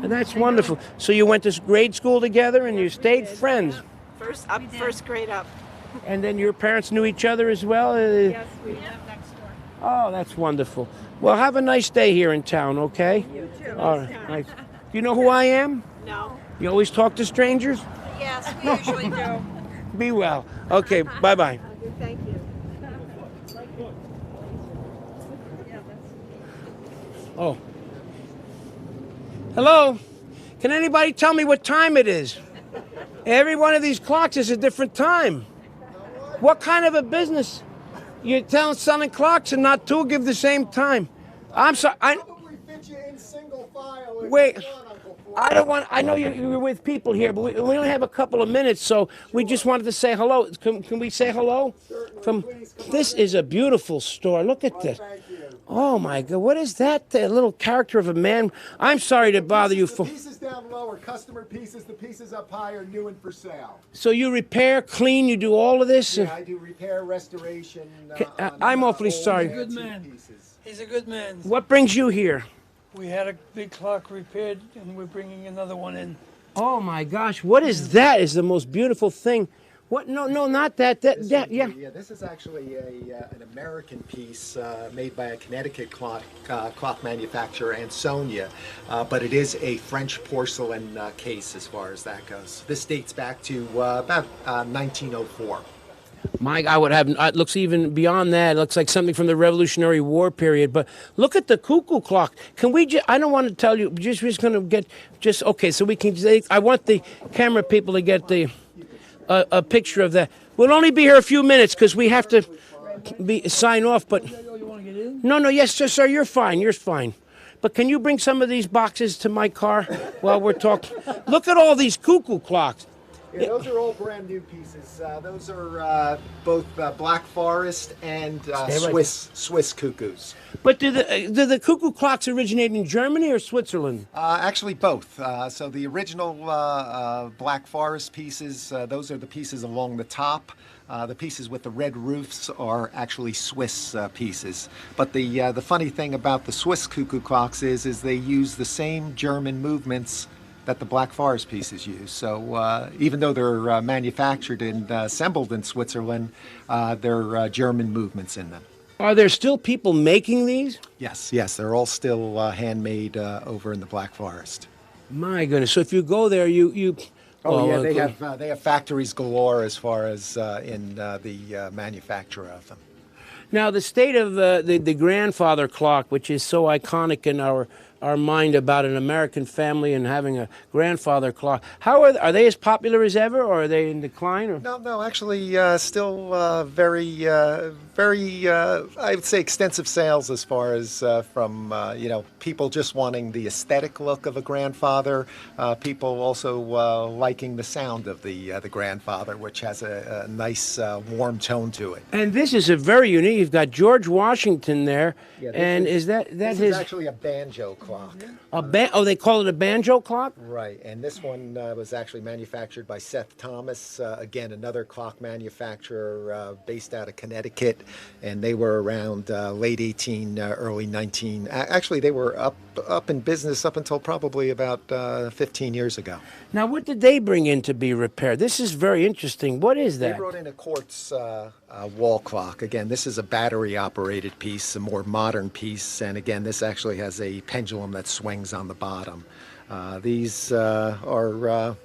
And that's wonderful. So you went to grade school together and you stayed friends. First grade up. And then your parents knew each other as well? Yes, we live next door. Oh, that's wonderful. Well, have a nice day here in town, okay? You too. All right. Nice. Do you know who I am? No. You always talk to strangers? Yes, we usually do. Be well. Okay, bye-bye. Thank you. Oh. Hello. Can anybody tell me what time it is? Every one of these clocks is a different time. What kind of a business? You're selling clocks and not two give the same time. I'm sorry. Wait. I don't want. I know you're with people here, but we only have a couple of minutes, so we just wanted to say hello. Can we say hello? This is a beautiful store. Look at this. Oh my God! What is that? The little character of a man. I'm sorry to bother you. The pieces down low are customer pieces. The pieces up high are new and for sale. So you repair, clean. You do all of this. Yeah, I do repair, restoration. I'm awfully sorry. He's a good man. He's a good man. What brings you here? We had a big clock repaired, and we're bringing another one in. Oh my gosh! What is that? Is the most beautiful thing. What? No, not that. Yeah. Yeah, this is actually an American piece made by a Connecticut clock manufacturer, Ansonia, but it is a French porcelain case as far as that goes. This dates back to about 1904. Mike, I would have. It looks even beyond that. It looks like something from the Revolutionary War period. But look at the cuckoo clock. Can we? I don't want to tell you. We're just going to get. Okay. So we can. I want the camera people to get a picture of that. We'll only be here a few minutes because we have to sign off. But no. Yes, sir. You're fine. You're fine. But can you bring some of these boxes to my car while we're talking? Look at all these cuckoo clocks. Yeah, those are all brand new pieces. Those are both Black Forest and Swiss cuckoos. But do the cuckoo clocks originate in Germany or Switzerland? Actually, both. So the original Black Forest pieces, those are the pieces along the top. The pieces with the red roofs are actually Swiss pieces. But the funny thing about the Swiss cuckoo clocks is they use the same German movements that the Black Forest pieces use. So even though they're manufactured and assembled in Switzerland, they're German movements in them. Are there still people making these? Yes, they're all still handmade over in the Black Forest. My goodness! So if you go there, you they have factories galore as far as in the manufacture of them. Now the state of the grandfather clock, which is so iconic in our mind about an American family and having a grandfather clock. How are they as popular as ever, or are they in decline? Or? No, actually, still very, I would say extensive sales as far as from people just wanting the aesthetic look of a grandfather. People also liking the sound of the grandfather, which has a nice warm tone to it. And this is a very unique. You've got George Washington there, and is that this his? Is actually a banjo clock. They call it a banjo clock? Right, and this one was actually manufactured by Seth Thomas, again, another clock manufacturer based out of Connecticut, and they were around late 18, early 19. Actually, they were up in business up until probably about 15 years ago. Now, what did they bring in to be repaired? This is very interesting. What is that? They brought in a quartz wall clock. Again, this is a battery-operated piece, a more modern piece, and again, this actually has a pendulum that swings on the bottom. These are,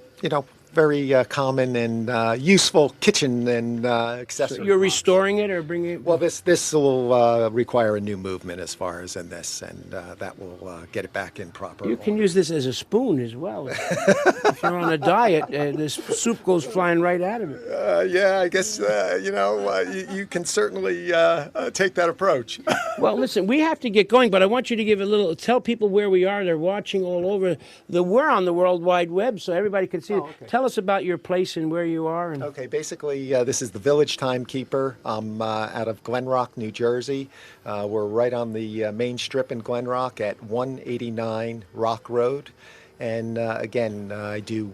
very common and useful kitchen and accessory. So you're restoring it or bringing it? Well, this will require a new movement as far as in this, and that will get it back in proper. You can use this as a spoon as well. If you're on a diet, this soup goes flying right out of it. Yeah, I guess, you can certainly take that approach. Well, listen, we have to get going, but I want you to tell people where we are. They're watching all over. We're on the World Wide Web, so everybody can see it. Okay. Tell us about your place and where you are. Okay, basically, this is the Village Timekeeper. I'm out of Glen Rock, New Jersey. We're right on the main strip in Glen Rock at 189 Rock Road. And again, I do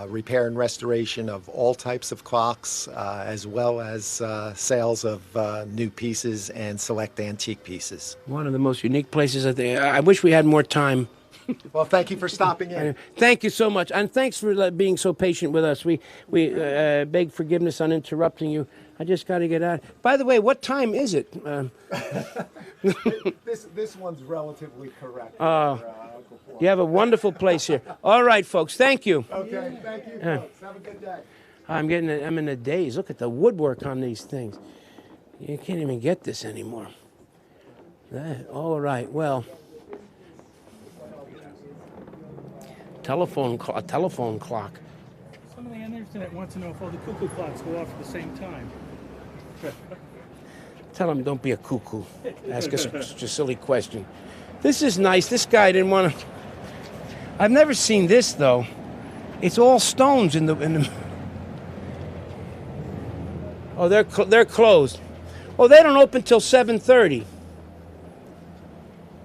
repair and restoration of all types of clocks, as well as sales of new pieces and select antique pieces. One of the most unique places, I think. I wish we had more time. Well, thank you for stopping in. Thank you so much, and thanks for being so patient with us. We beg forgiveness on interrupting you. I just got to get out. By the way, what time is it? This one's relatively correct. You have a wonderful place here. All right, folks. Thank you. Okay, thank you, folks. Have a good day. I'm in a daze. Look at the woodwork on these things. You can't even get this anymore. All right. Well. telephone clock. Somebody on the internet wants to know if all the cuckoo clocks go off at the same time. Tell him don't be a cuckoo. Ask us such a silly question. This is nice. This guy didn't want to. I've never seen this though. It's all stones in the. Oh, they're closed. Oh, they don't open till 7:30.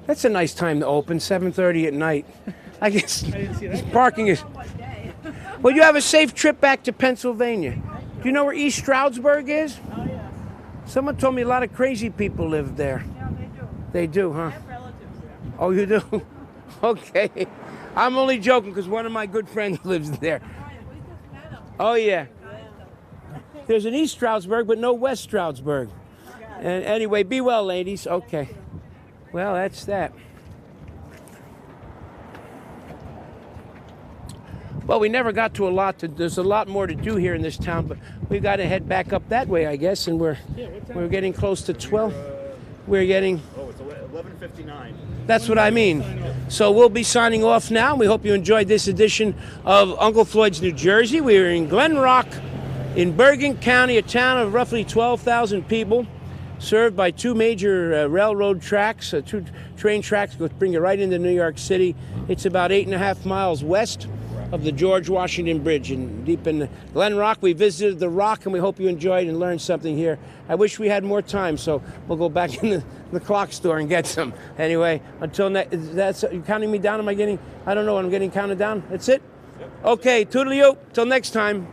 That's a nice time to open, 7:30 at night. I guess parking is. Well, you have a safe trip back to Pennsylvania. Do you know where East Stroudsburg is? Oh, yeah. Someone told me a lot of crazy people live there. Yeah, they do. They do, huh? I have relatives there. Oh, you do? Okay. I'm only joking because one of my good friends lives there. Oh, yeah. There's an East Stroudsburg, but no West Stroudsburg. And anyway, be well, ladies. Okay. Well, that's that. Well, we never got to a lot. There's a lot more to do here in this town, but we've got to head back up that way, I guess. And we're getting close to 12. We're getting. Oh, it's 11:59. That's what I mean. So we'll be signing off now. We hope you enjoyed this edition of Uncle Floyd's New Jersey. We are in Glen Rock, in Bergen County, a town of roughly 12,000 people, served by two major railroad tracks, two train tracks, which bring you right into New York City. It's about 8.5 miles west of the George Washington Bridge. And deep in Glen Rock, we visited the Rock, and we hope you enjoyed and learned something here. I wish we had more time, so we'll go back in the clock store and get some. Anyway, until next, you counting me down? Am I getting, I don't know, I'm getting counted down? That's it? Yep. Okay, toodaloo, till next time.